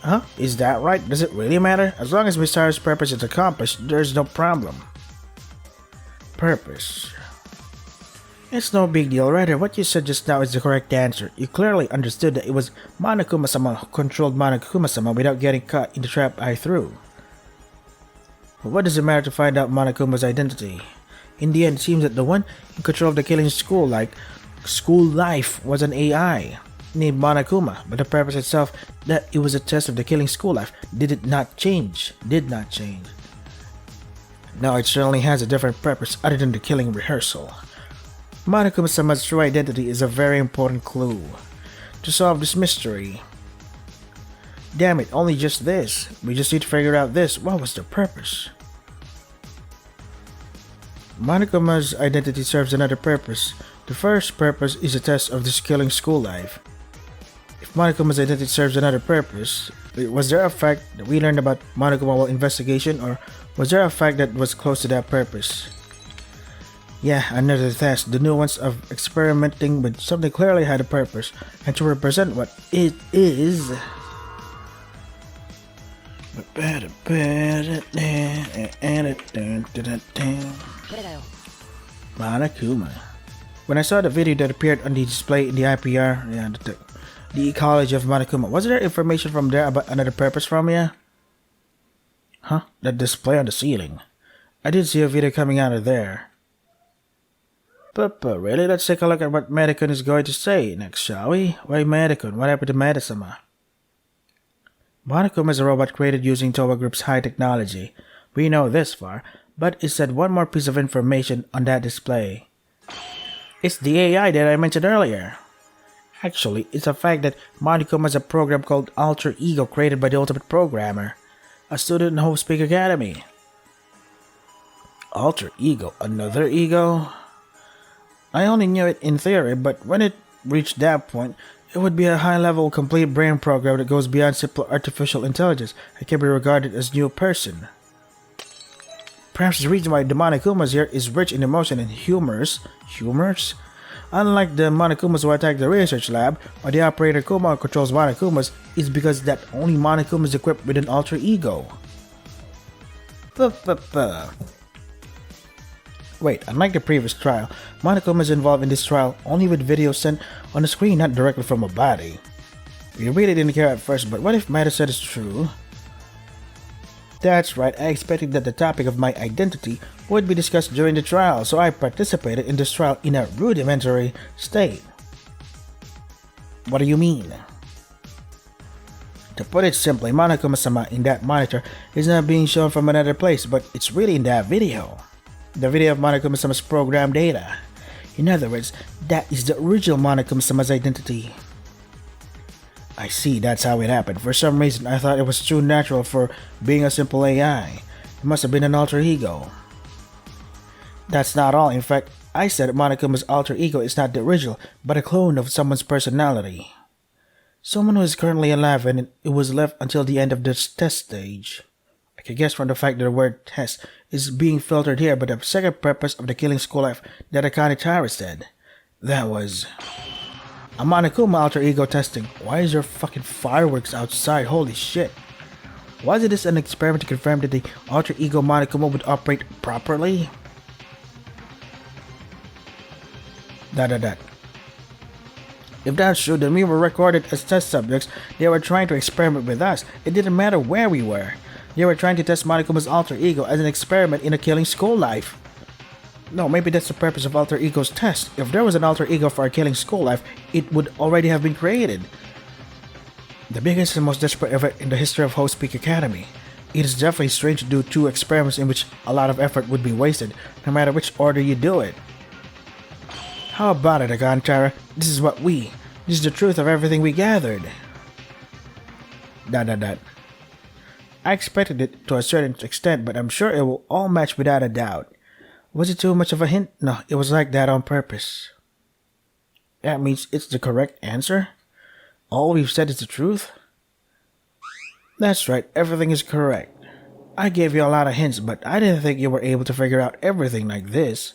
Huh? Is that right? Does it really matter? As long as Misaru's purpose is accomplished, there's no problem. Purpose. It's no big deal. Rather, what you said just now is the correct answer. You clearly understood that it was Monokuma-sama who controlled Monokuma-sama without getting caught in the trap I threw. But what does it matter to find out Monokuma's identity? In the end, it seems that the one in control of the killing school life was an AI named Monokuma, but the purpose itself, that it was a test of the killing school life, did not change. Now it certainly has a different purpose other than the killing rehearsal. Monokuma-sama's true identity is a very important clue to solve this mystery. Damn it, only just this. We just need to figure out this. What was the purpose? Monokuma's identity serves another purpose. The first purpose is a test of this killing school life. If Monokuma's identity serves another purpose, was there a fact that we learned about Monokuma while investigation, or was there a fact that was close to that purpose? Yeah, another test, the nuance of experimenting with something clearly had a purpose, and to represent what it is. Monokuma. When I saw the video that appeared on the display in the IPR, the ecology of Monokuma, was there information from there about another purpose from you? Huh? That display on the ceiling. I did see a video coming out of there. But really, let's take a look at what Medicon is going to say next, shall we? Why Medicon? What happened to Medisama? Monokuma is a robot created using Towa Group's high technology. We know this far, but it said one more piece of information on that display. It's the AI that I mentioned earlier. Actually, it's a fact that Monokuma has a program called Alter Ego created by the Ultimate Programmer, a student in Hope Speak Academy. Alter Ego? Another ego? I only knew it in theory, but when it reached that point, it would be a high-level complete brain program that goes beyond simple artificial intelligence and can be regarded as a new person. Perhaps the reason why the Monokumas here is rich in emotion and humors? Unlike the Monokumas who attack the research lab, or the Operator Kuma who controls Monokumas, is because that only Monokuma is equipped with an alter ego. Wait, unlike the previous trial, Monokuma is involved in this trial only with video sent on the screen, not directly from a body. We really didn't care at first, but what if Mata said is true? That's right, I expected that the topic of my identity would be discussed during the trial, so I participated in this trial in a rudimentary state. What do you mean? To put it simply, Monokuma-sama in that monitor is not being shown from another place, but it's really in that video. The video of Monokuma-sama's program data. In other words, that is the original Monokuma-sama's identity. I see, that's how it happened. For some reason, I thought it was too natural for being a simple AI. It must have been an alter ego. That's not all. In fact, I said Monokuma's alter ego is not the original, but a clone of someone's personality. Someone who is currently alive and it was left until the end of this test stage. I can guess from the fact that the word test is being filtered here, but the second purpose of the killing school life that Akane Tara said. That was a Monokuma alter ego testing. Why is there fucking fireworks outside? Holy shit. Wasn't this an experiment to confirm that the alter ego Monokuma would operate properly? If that's true, then we were recorded as test subjects. They were trying to experiment with us. It didn't matter where we were. They were trying to test Monikuma's alter ego as an experiment in a killing school life. No, maybe that's the purpose of alter ego's test. If there was an alter ego for a killing school life, it would already have been created. The biggest and most desperate effort in the history of Host Peak Academy. It is definitely strange to do 2 experiments in which a lot of effort would be wasted, no matter which order you do it. How about it, Agantara? This is the truth of everything we gathered. ... I expected it to a certain extent, but I'm sure it will all match without a doubt. Was it too much of a hint? No, it was like that on purpose. That means it's the correct answer? All we've said is the truth? That's right, everything is correct. I gave you a lot of hints, but I didn't think you were able to figure out everything like this.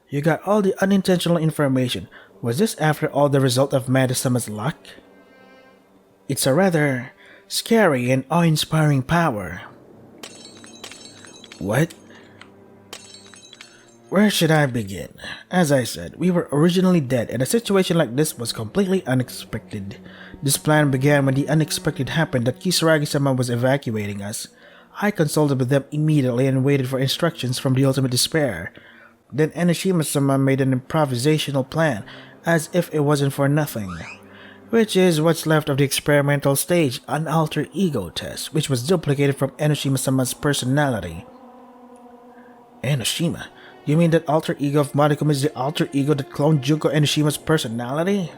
You got all the unintentional information. Was this after all the result of Madisama's luck? It's a rather scary and awe-inspiring power. What? Where should I begin? As I said, we were originally dead, and a situation like this was completely unexpected. This plan began when the unexpected happened that Kisaragi-sama was evacuating us. I consulted with them immediately and waited for instructions from the Ultimate Despair. Then Enoshima-sama made an improvisational plan, as if it wasn't for nothing. Which is what's left of the experimental stage, an alter ego test, which was duplicated from Enoshima-sama's personality. Enoshima? You mean that alter ego of Monokuma is the alter ego that cloned Junko Enoshima's personality?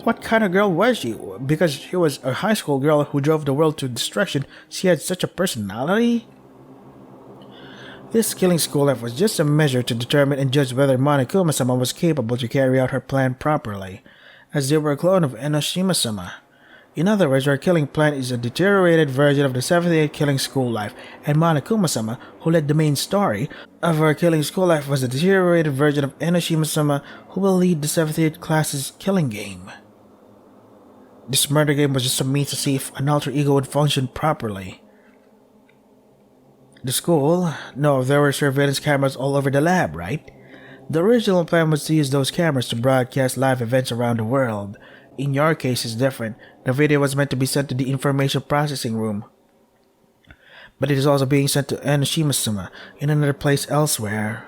What kind of girl was she? Because she was a high school girl who drove the world to destruction, she had such a personality? This killing school life was just a measure to determine and judge whether Monokuma-sama was capable to carry out her plan properly, as they were a clone of Enoshima-sama. In other words, our killing plan is a deteriorated version of the 78 killing school life, and Monokuma-sama, who led the main story of our killing school life, was a deteriorated version of Enoshima-sama, who will lead the 78 class's killing game. This murder game was just a means to see if an alter ego would function properly. The school? No, there were surveillance cameras all over the lab, right? The original plan was to use those cameras to broadcast live events around the world. In your case, it's different. The video was meant to be sent to the information processing room. But it is also being sent to Enoshima-sama in another place elsewhere.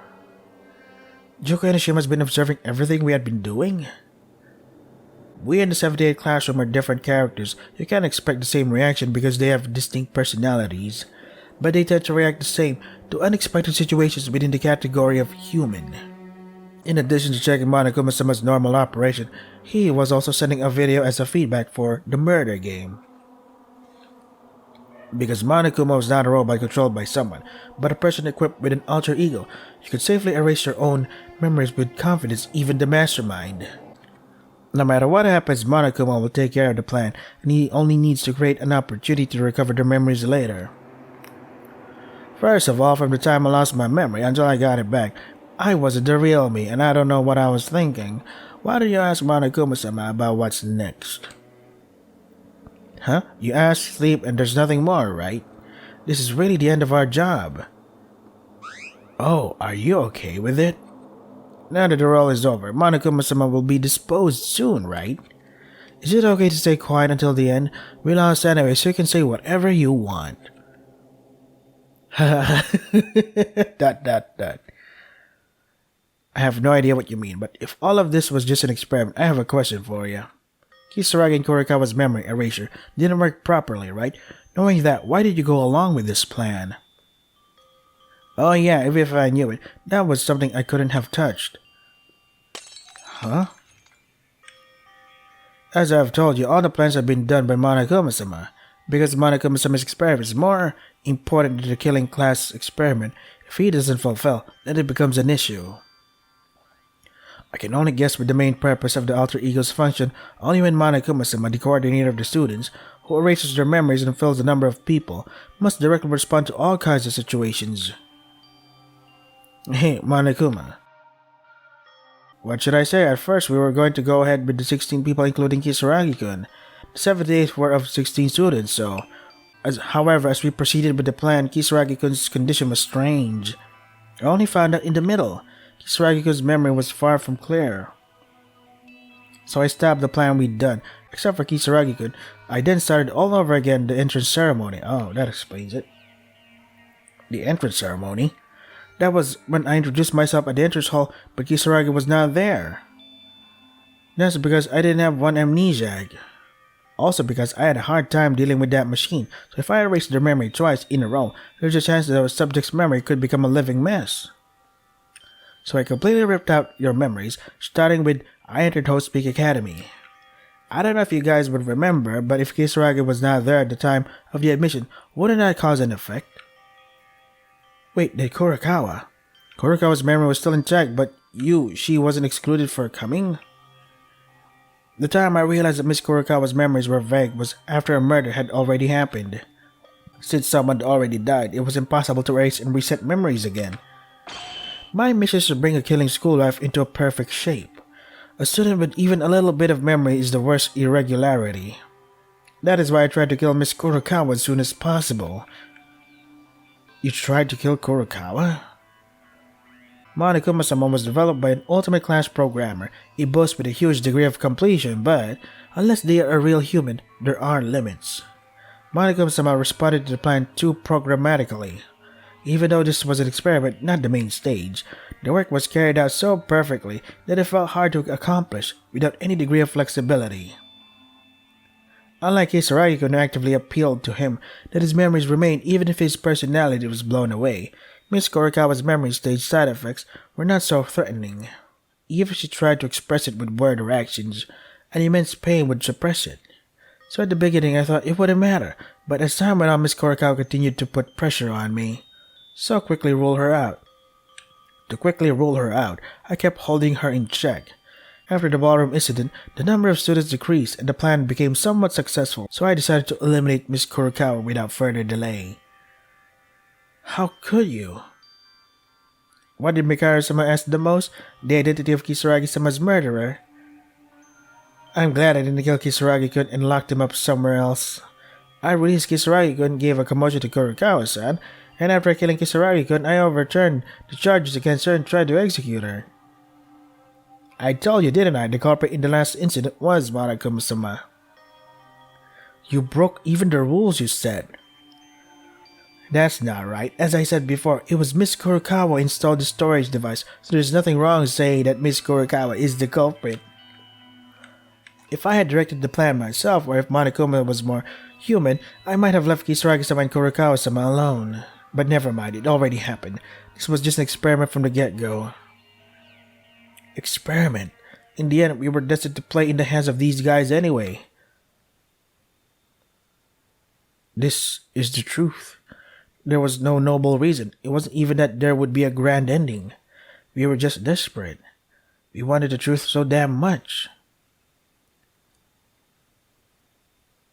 Junko Enoshima has been observing everything we had been doing? We in the 78 classroom are different characters. You can't expect the same reaction because they have distinct personalities. But they tend to react the same to unexpected situations within the category of human. In addition to checking Monokuma-sama's normal operation, he was also sending a video as a feedback for the murder game. Because Monokuma was not a robot controlled by someone, but a person equipped with an alter ego, you could safely erase your own memories with confidence, even the mastermind. No matter what happens, Monokuma will take care of the plan, and he only needs to create an opportunity to recover the memories later. First of all, from the time I lost my memory until I got it back, I wasn't the real me, and I don't know what I was thinking. Why do you ask Monokuma-sama about what's next? Huh? You ask, sleep, and there's nothing more, right? This is really the end of our job. Oh, are you okay with it? Now that the role is over, Monokuma-sama will be disposed soon, right? Is it okay to stay quiet until the end? We lost anyway, so you can say whatever you want. Dot. I have no idea what you mean, but if all of this was just an experiment, I have a question for you. Kisaragi and Kurikawa's memory erasure didn't work properly, right? Knowing that, why did you go along with this plan? Oh yeah, even if I knew it, that was something I couldn't have touched. Huh? As I've told you, all the plans have been done by Monokuma-sama. Because Monokuma-sama's experiment is more important than the killing class experiment, if he doesn't fulfill, then it becomes an issue. I can only guess with the main purpose of the alter ego's function only when Monokuma-sama, the coordinator of the students, who erases their memories and fills the number of people, must directly respond to all kinds of situations. Hey, Monokuma. What should I say? At first, we were going to go ahead with the 16 people including Kisaragi-kun. The 78 were of 16 students, so... However, as we proceeded with the plan, Kisaragi-kun's condition was strange. I only found out in the middle. Kisaragi-kun's memory was far from clear. So I stopped the plan we'd done, Except for Kisaragi-kun, I then started all over again the entrance ceremony. Oh, that explains it. The entrance ceremony? That was when I introduced myself at the entrance hall, but Kisaragi was not there. That's because I didn't have one amnesiac. Also because I had a hard time dealing with that machine, so if I erased their memory twice in a row, there's a chance that our subject's memory could become a living mess. So I completely ripped out your memories, starting with I entered Host Peak Academy. I don't know if you guys would remember, but if Kisaragi was not there at the time of the admission, wouldn't that cause an effect? Wait, did Kurakawa? Kurakawa's memory was still intact, but she wasn't excluded for coming? The time I realized that Miss Kurakawa's memories were vague was after a murder had already happened. Since someone had already died, it was impossible to erase and reset memories again. My mission is to bring a killing school life into a perfect shape. A student with even a little bit of memory is the worst irregularity. That is why I tried to kill Miss Kurakawa as soon as possible. You tried to kill Kurakawa? Monokuma-sama was developed by an ultimate class programmer, a boss with a huge degree of completion, but unless they are a real human, there are limits. Monokuma-sama responded to the plan too programmatically. Even though this was an experiment, not the main stage, the work was carried out so perfectly that it felt hard to accomplish without any degree of flexibility. Unlike Kisaragi, who actively appealed to him that his memories remained even if his personality was blown away, Miss Kurakawa's memory stage side effects were not so threatening. Even if she tried to express it with word or actions, an immense pain would suppress it. So at the beginning I thought it wouldn't matter, but as time went on, Miss Kurakawa continued to put pressure on me. So To quickly rule her out, I kept holding her in check. After the ballroom incident, the number of students decreased and the plan became somewhat successful, so I decided to eliminate Miss Kurakawa without further delay. How could you? What did Mikaro-sama ask the most? The identity of Kisaragi-sama's murderer? I'm glad I didn't kill Kisaragi-kun and locked him up somewhere else. I released Kisaragi-kun, gave a commotion to Kurakawa-san, and after killing Kisaragi-kun, I overturned the charges against her and tried to execute her. I told you, didn't I, the culprit in the last incident was Monokuma-sama. You broke even the rules you set. That's not right. As I said before, it was Miss Kurakawa installed the storage device, so there's nothing wrong saying that Miss Kurakawa is the culprit. If I had directed the plan myself, or if Monokuma was more human, I might have left Kisaragi-sama and Kurakawa-sama alone. But never mind, it already happened. This was just an experiment from the get-go. Experiment? In the end, we were destined to play in the hands of these guys anyway. This is the truth. There was no noble reason. It wasn't even that there would be a grand ending. We were just desperate. We wanted the truth so damn much.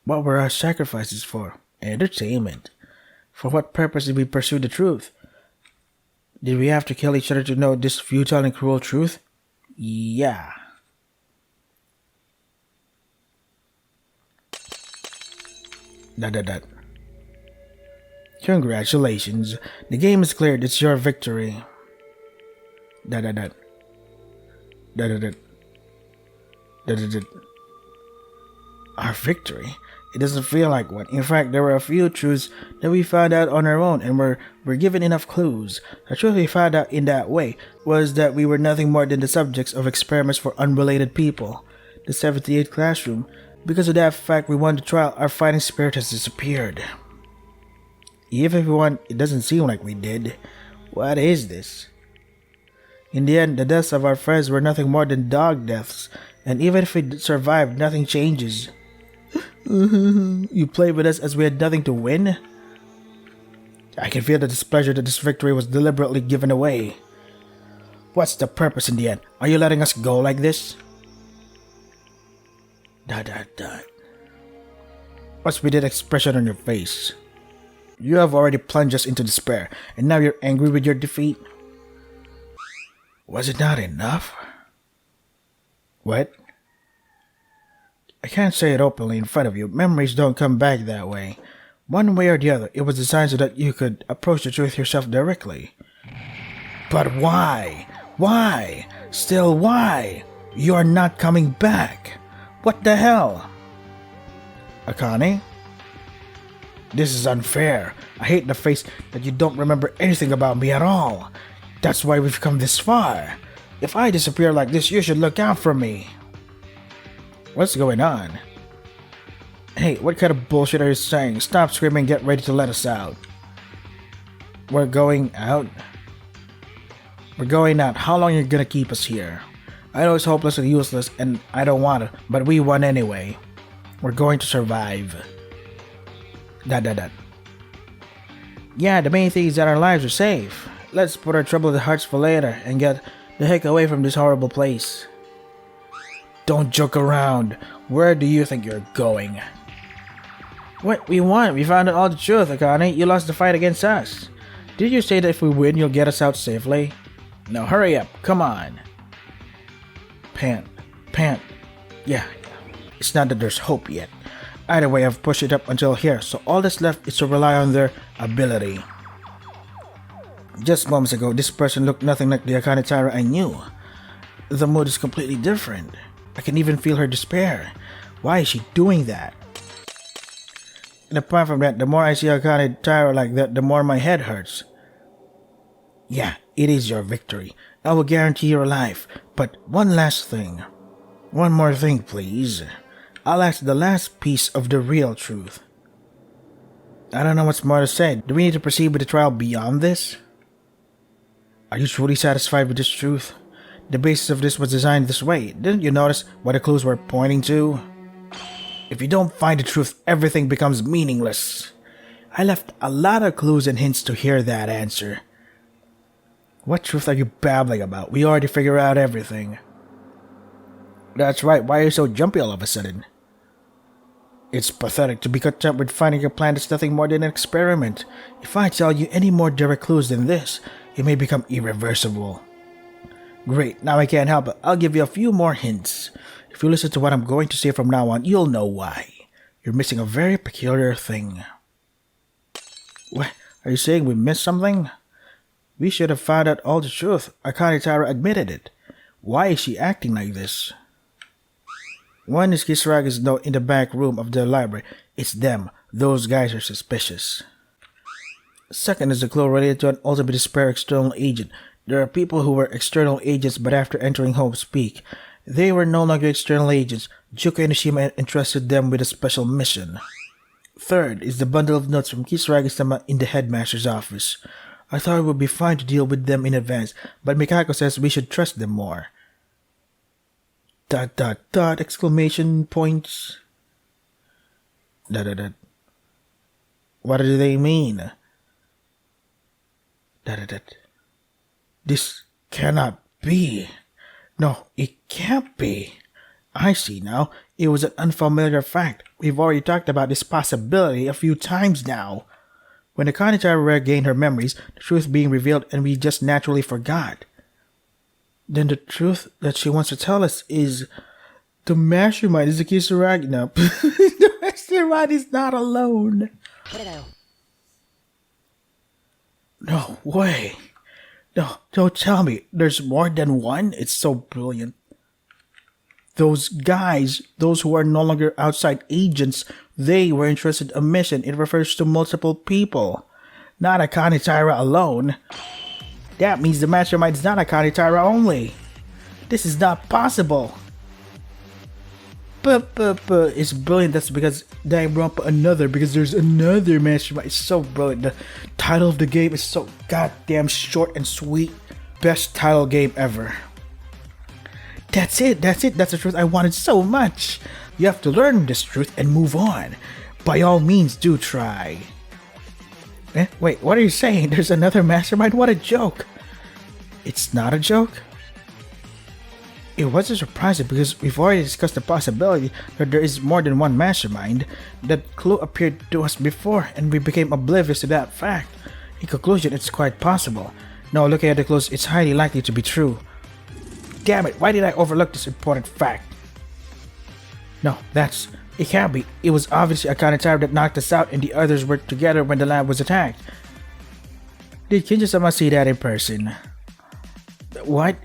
What were our sacrifices for? Entertainment. For what purpose did we pursue the truth? Did we have to kill each other to know this futile and cruel truth? Yeah. ... Congratulations. The game is cleared. It's your victory. ... Our victory? It doesn't feel like one. In fact, there were a few truths that we found out on our own and were given enough clues. The truth we found out in that way was that we were nothing more than the subjects of experiments for unrelated people. The 78th classroom. Because of that fact we won the trial, our fighting spirit has disappeared. Even if we won, it doesn't seem like we did. What is this? In the end, the deaths of our friends were nothing more than dog deaths, and even if we survived, nothing changes. You played with us as we had nothing to win? I can feel the displeasure that this victory was deliberately given away. What's the purpose in the end? Are you letting us go like this? ... What's with that expression on your face? You have already plunged us into despair, and now you're angry with your defeat? Was it not enough? What? I can't say it openly in front of you. Memories don't come back that way. One way or the other, it was designed so that you could approach the truth yourself directly. But why? Why? Still why? You are not coming back. What the hell? Akane? This is unfair. I hate the face that you don't remember anything about me at all. That's why we've come this far. If I disappear like this, you should look out for me. What's going on? Hey, what kind of bullshit are you saying? Stop screaming and get ready to let us out. We're going out? We're going out. How long are you gonna keep us here? I know it's hopeless and useless and I don't want to, but we won anyway. We're going to survive. Yeah, the main thing is that our lives are safe. Let's put our troubled hearts for later and get the heck away from this horrible place. Don't joke around. Where do you think you're going? What? We won. We found out all the truth, Akane. You lost the fight against us. Did you say that if we win, you'll get us out safely? Now hurry up. Come on. Pant. Yeah. It's not that there's hope yet. Either way, I've pushed it up until here, so all that's left is to rely on their ability. Just moments ago, this person looked nothing like the Akane Taira I knew. The mood is completely different. I can even feel her despair. Why is she doing that? And apart from that, the more I see Akane Taira like that, the more my head hurts. Yeah, it is your victory. I will guarantee your life. But one last thing. One more thing, please. I'll ask the last piece of the real truth. I don't know what's more to say. Do we need to proceed with the trial beyond this? Are you truly satisfied with this truth? The basis of this was designed this way. Didn't you notice what the clues were pointing to? If you don't find the truth, everything becomes meaningless. I left a lot of clues and hints to hear that answer. What truth are you babbling about? We already figured out everything. That's right, why are you so jumpy all of a sudden? It's pathetic to be content with finding a plan that's nothing more than an experiment. If I tell you any more direct clues than this, it may become irreversible. Great, now I can't help it. I'll give you a few more hints. If you listen to what I'm going to say from now on, you'll know why. You're missing a very peculiar thing. What? Are you saying we missed something? We should have found out all the truth. Akane Taira admitted it. Why is she acting like this? One is Kisaraga's note in the back room of the library. It's them. Those guys are suspicious. Second is a clue related to an ultimate despair external agent. There are people who were external agents but after entering Hope's Peak, they were no longer external agents. Juko Enoshima entrusted them with a special mission. Third is the bundle of notes from Kisaragi-sama in the headmaster's office. I thought it would be fine to deal with them in advance, but Mikako says we should trust them more. ... exclamation points. ... What do they mean? ... This cannot be. No, it can't be. I see now. It was an unfamiliar fact. We've already talked about this possibility a few times now. When Akane Taira regained her memories, the truth being revealed and we just naturally forgot. Then the truth that she wants to tell us is the mastermind is the Kisaragi. No, the mastermind is not alone. No way. No, don't tell me. There's more than one? It's so brilliant. Those guys, those who are no longer outside agents, they were entrusted a mission. It refers to multiple people. Not Akane Taira alone. That means the mastermind is not Akane Taira only. This is not possible. But it's brilliant. That's because Danganronpa because there's another mastermind. It's so brilliant. The title of the game is so goddamn short and sweet. Best title game ever. That's it. That's the truth I wanted so much. You have to learn this truth and move on. By all means, do try. Wait, what are you saying? There's another mastermind? What a joke. It's not a joke? It wasn't surprising because we've already discussed the possibility that there is more than one mastermind. That clue appeared to us before and we became oblivious to that fact. In conclusion, it's quite possible. No, looking at the clues, it's highly likely to be true. Damn it, why did I overlook this important fact? No, it can't be. It was obviously Akane Taira that knocked us out and the others were together when the lab was attacked. Did Kinja-sama see that in person? What?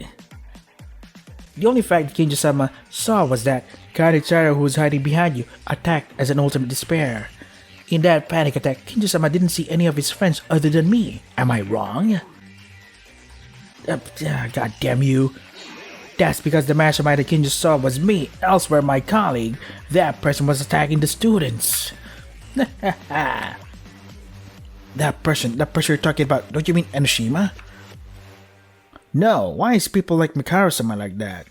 The only fact Kinja-sama saw was that Kanechara, who was hiding behind you, attacked as an ultimate despair. In that panic attack, Kinjo-sama didn't see any of his friends other than me. Am I wrong? God damn you. That's because the mastermind that Kinjo saw was me. Elsewhere, my colleague. That person was attacking the students. That person you're talking about, don't you mean Enoshima? No, why is people like Mikaro-sama like that?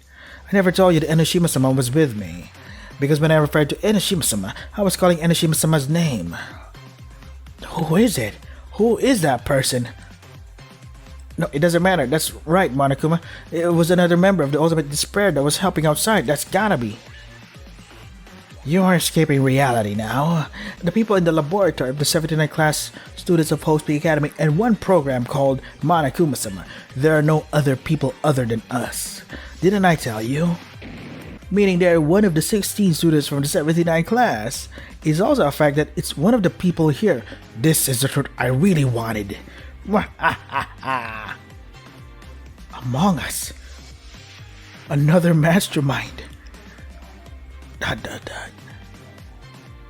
I never told you that Enoshima-sama was with me. Because when I referred to Enoshima-sama, I was calling Enoshima-sama's name. Who is it? Who is that person? No, it doesn't matter. That's right, Monokuma. It was another member of the Ultimate Despair that was helping outside. That's gotta be. You are escaping reality now. The people in the laboratory of the 79 class students of Host Peak Academy and one program called Monokuma-sama. There are no other people other than us. Didn't I tell you? Meaning they are one of the 16 students from the 79 class. Is also a fact that it's one of the people here. This is the truth I really wanted. Among Us. Another mastermind.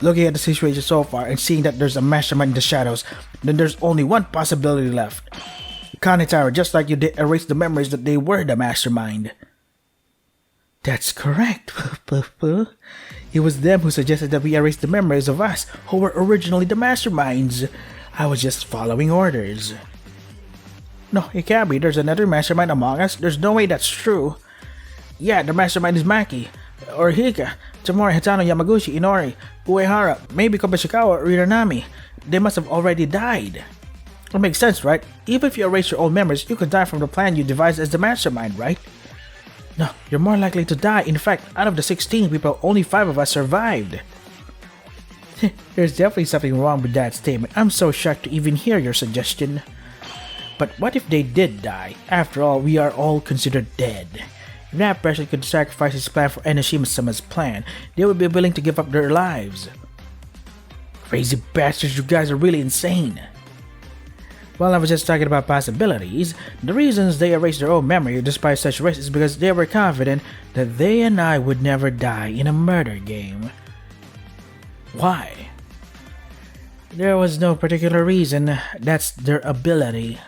Looking at the situation so far and seeing that there's a mastermind in the shadows, then there's only one possibility left. Kanetaro, just like you did, erase the memories that they were the mastermind. That's correct. It was them who suggested that we erase the memories of us, who were originally the masterminds. I was just following orders. No, it can't be. There's another mastermind among us. There's no way that's true. Yeah, the mastermind is Maki, or Hika, Tamori, Hatano, Yamaguchi, Inori, Uehara, maybe Kobashikawa or Iranami. They must have already died. It makes sense, right? Even if you erase your old memories, you could die from the plan you devised as the mastermind, right? No, you're more likely to die. In fact, out of the 16 people, only 5 of us survived. There's definitely something wrong with that statement. I'm so shocked to even hear your suggestion. But what if they did die? After all, we are all considered dead. If that person could sacrifice his plan for Enoshima-sama's plan, they would be willing to give up their lives. Crazy bastards, you guys are really insane. Well, I was just talking about possibilities. The reasons they erased their own memory despite such risks is because they were confident that they and I would never die in a murder game. Why? There was no particular reason. That's their ability.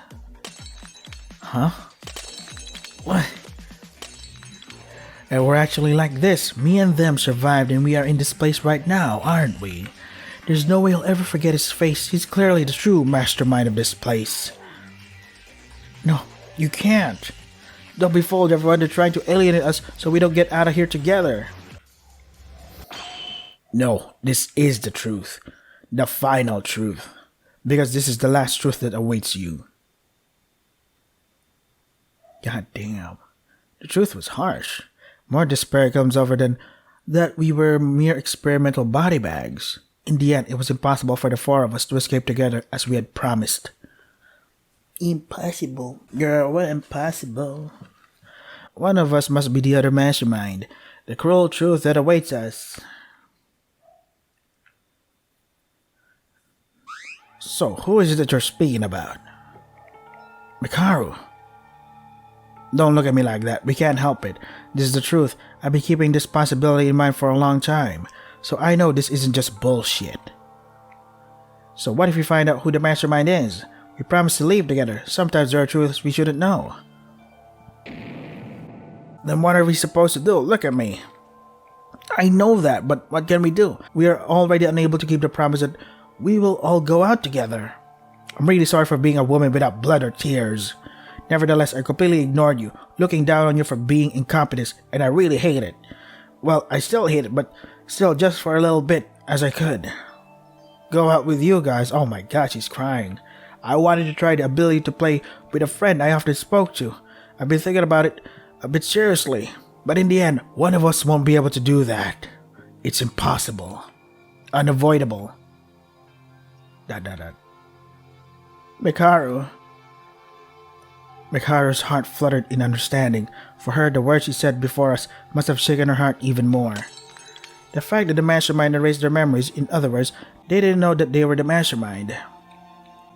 Huh? What? And we're actually like this. Me and them survived and we are in this place right now, aren't we? There's no way I'll ever forget his face. He's clearly the true mastermind of this place. No, you can't. Don't be fooled, everyone. They're trying to alienate us so we don't get out of here together. No, this is the truth. The final truth. Because this is the last truth that awaits you. God damn. The truth was harsh. More despair comes over than that we were mere experimental body bags. In the end, it was impossible for the 4 of us to escape together as we had promised. Impossible. Girl, what impossible? One of us must be the other mastermind. The cruel truth that awaits us. So, who is it that you're speaking about? Mikaru. Don't look at me like that. We can't help it. This is the truth. I've been keeping this possibility in mind for a long time. So I know this isn't just bullshit. So what if we find out who the mastermind is? We promised to leave together. Sometimes there are truths we shouldn't know. Then what are we supposed to do? Look at me. I know that, but what can we do? We are already unable to keep the promise that we will all go out together. I'm really sorry for being a woman without blood or tears. Nevertheless, I completely ignored you, looking down on you for being incompetent, and I really hate it. Well, I still hate it, but still just for a little bit, as I could. Go out with you guys. Oh my god, she's crying. I wanted to try the ability to play with a friend I often spoke to. I've been thinking about it a bit seriously, but in the end, one of us won't be able to do that. It's impossible. Unavoidable. ... Mikaru. Mikaru's heart fluttered in understanding. For her, the words she said before us must have shaken her heart even more. The fact that the mastermind erased their memories, in other words, they didn't know that they were the mastermind.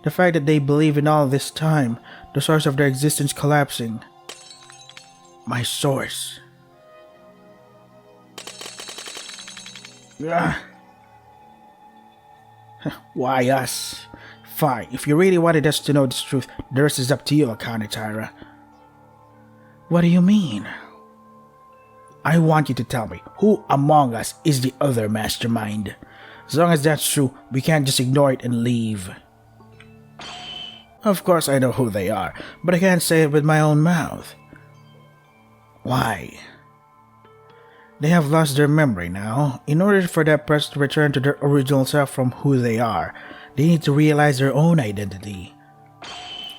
The fact that they believed in all this time, the source of their existence collapsing. My source. Ah. Why us? Fine, if you really wanted us to know the truth, the rest is up to you, Akane Taira. What do you mean? I want you to tell me, who among us is the other mastermind? As long as that's true, we can't just ignore it and leave. Of course I know who they are, but I can't say it with my own mouth. Why? They have lost their memory now. In order for that person to return to their original self from who they are, they need to realize their own identity.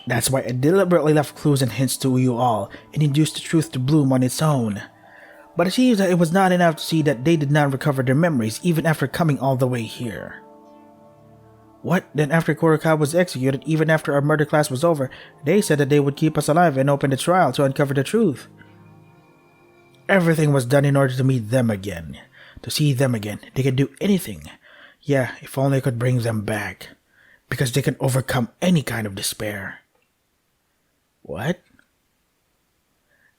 That's why I deliberately left clues and hints to you all and induced the truth to bloom on its own. But it seems that it was not enough to see that they did not recover their memories even after coming all the way here. What? Then after Kurokawa was executed, even after our murder class was over, they said that they would keep us alive and open the trial to uncover the truth. Everything was done in order to meet them again. To see them again. They could do anything. Yeah, if only I could bring them back. Because they can overcome any kind of despair. What?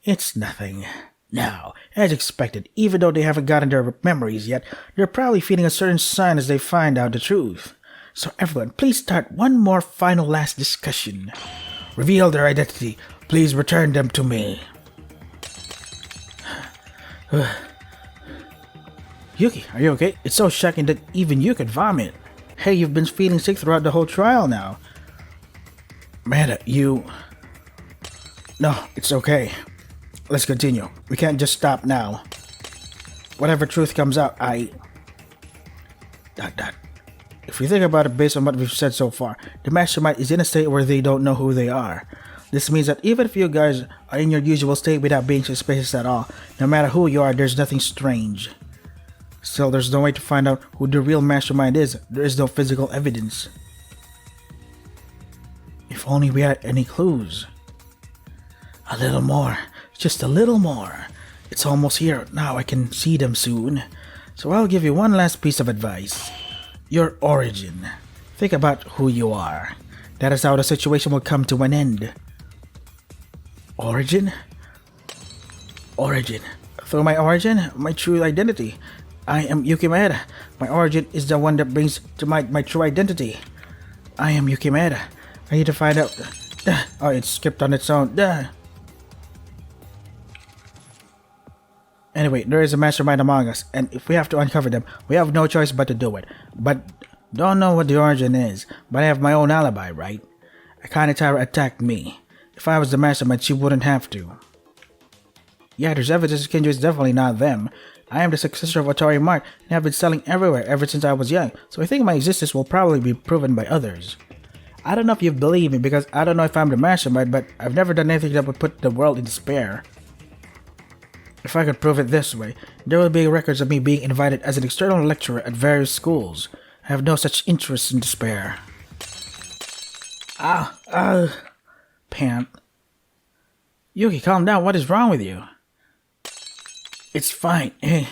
It's nothing. Now, as expected, even though they haven't gotten their memories yet, they're probably feeling a certain sign as they find out the truth. So everyone, please start one more final last discussion. Reveal their identity. Please return them to me. Yuki, are you okay? It's so shocking that even you could vomit. Hey, you've been feeling sick throughout the whole trial now. Mada, you... No, it's okay. Let's continue. We can't just stop now. Whatever truth comes out, If we think about it based on what we've said so far, the mastermind is in a state where they don't know who they are. This means that even if you guys are in your usual state without being suspicious at all, no matter who you are, there's nothing strange. Still, there's no way to find out who the real mastermind is. There is no physical evidence. If only we had any clues. A little more. Just a little more. It's almost here. Now I can see them soon. So I'll give you one last piece of advice. Your origin. Think about who you are. That is how the situation will come to an end. Origin? Origin. Through my origin, my true identity. I am Yuki Maeda. My origin is the one that brings to my true identity. I am Yuki Maeda. I need to find out. Oh, it skipped on its own. Anyway, there is a mastermind among us, and if we have to uncover them, we have no choice but to do it. But don't know what the origin is, but I have my own alibi, right? Akane Taira attacked me. If I was the mastermind, she wouldn't have to. Yeah, there's evidence Kinjo is definitely not them. I am the successor of Otori Mart and have been selling everywhere ever since I was young, so I think my existence will probably be proven by others. I don't know if you believe me because I don't know if I'm the mastermind, but I've never done anything that would put the world in despair. If I could prove it this way, there would be records of me being invited as an external lecturer at various schools. I have no such interest in despair. Pant. Yuki, calm down. What is wrong with you? It's fine. Hey,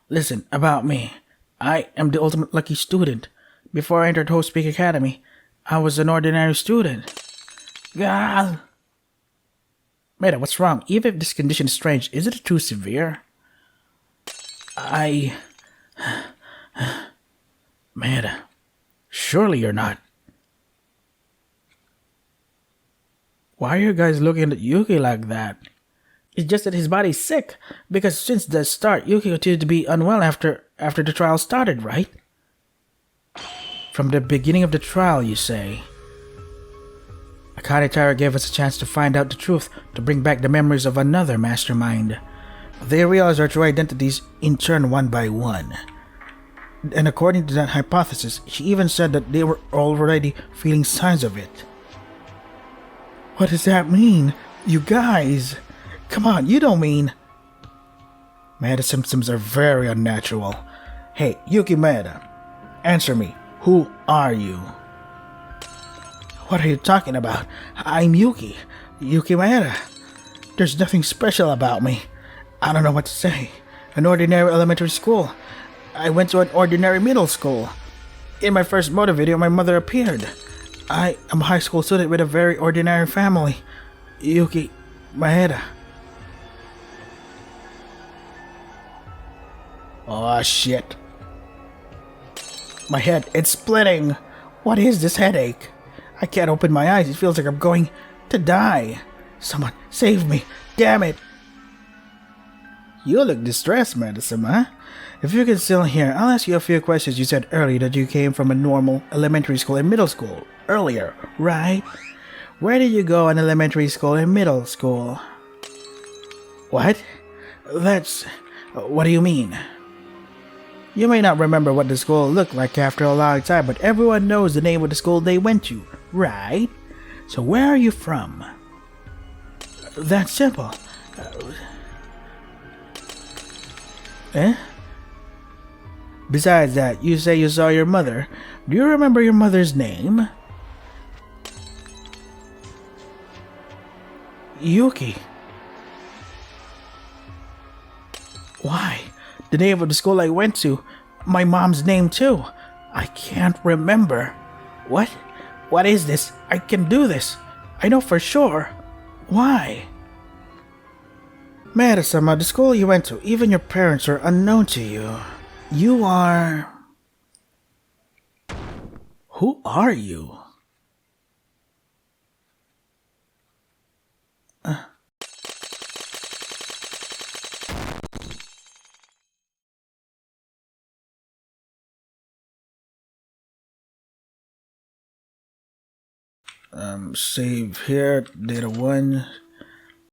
listen, about me. I am the ultimate lucky student. Before I entered Host Peak Academy, I was an ordinary student. Gah! Meda, what's wrong? Even if this condition is strange, is it too severe? Meda, surely you're not. Why are you guys looking at Yuki like that? It's just that his body's sick, because since the start, Yuki continued to be unwell after the trial started, right? From the beginning of the trial, you say? Akane Taira gave us a chance to find out the truth, to bring back the memories of another mastermind. They realized our true identities in turn one by one. And according to that hypothesis, she even said that they were already feeling signs of it. What does that mean? You guys! Come on, you don't mean... Maeda's symptoms are very unnatural. Hey, Yuki Maeda, answer me. Who are you? What are you talking about? I'm Yuki. Yuki Maeda. There's nothing special about me. I don't know what to say. An ordinary elementary school. I went to an ordinary middle school. In my first motor video, my mother appeared. I am a high school student with a very ordinary family. Yuki Maeda. Oh shit. My head, it's splitting. What is this headache? I can't open my eyes. It feels like I'm going to die. Someone save me. Damn it. You look distressed, Madison, huh? If you can still hear, I'll ask you a few questions. You said earlier that you came from a normal elementary school and middle school. Earlier, right? Where did you go in elementary school and middle school? What? What do you mean? You may not remember what the school looked like after a long time, but everyone knows the name of the school they went to, right? So where are you from? That's simple. Besides that, you say you saw your mother. Do you remember your mother's name? Yuki. Why? The name of the school I went to. My mom's name too. I can't remember. What? What is this? I can do this. I know for sure. Why? Madison, the school you went to, even your parents are unknown to you. You are... Who are you? Save here, data 1.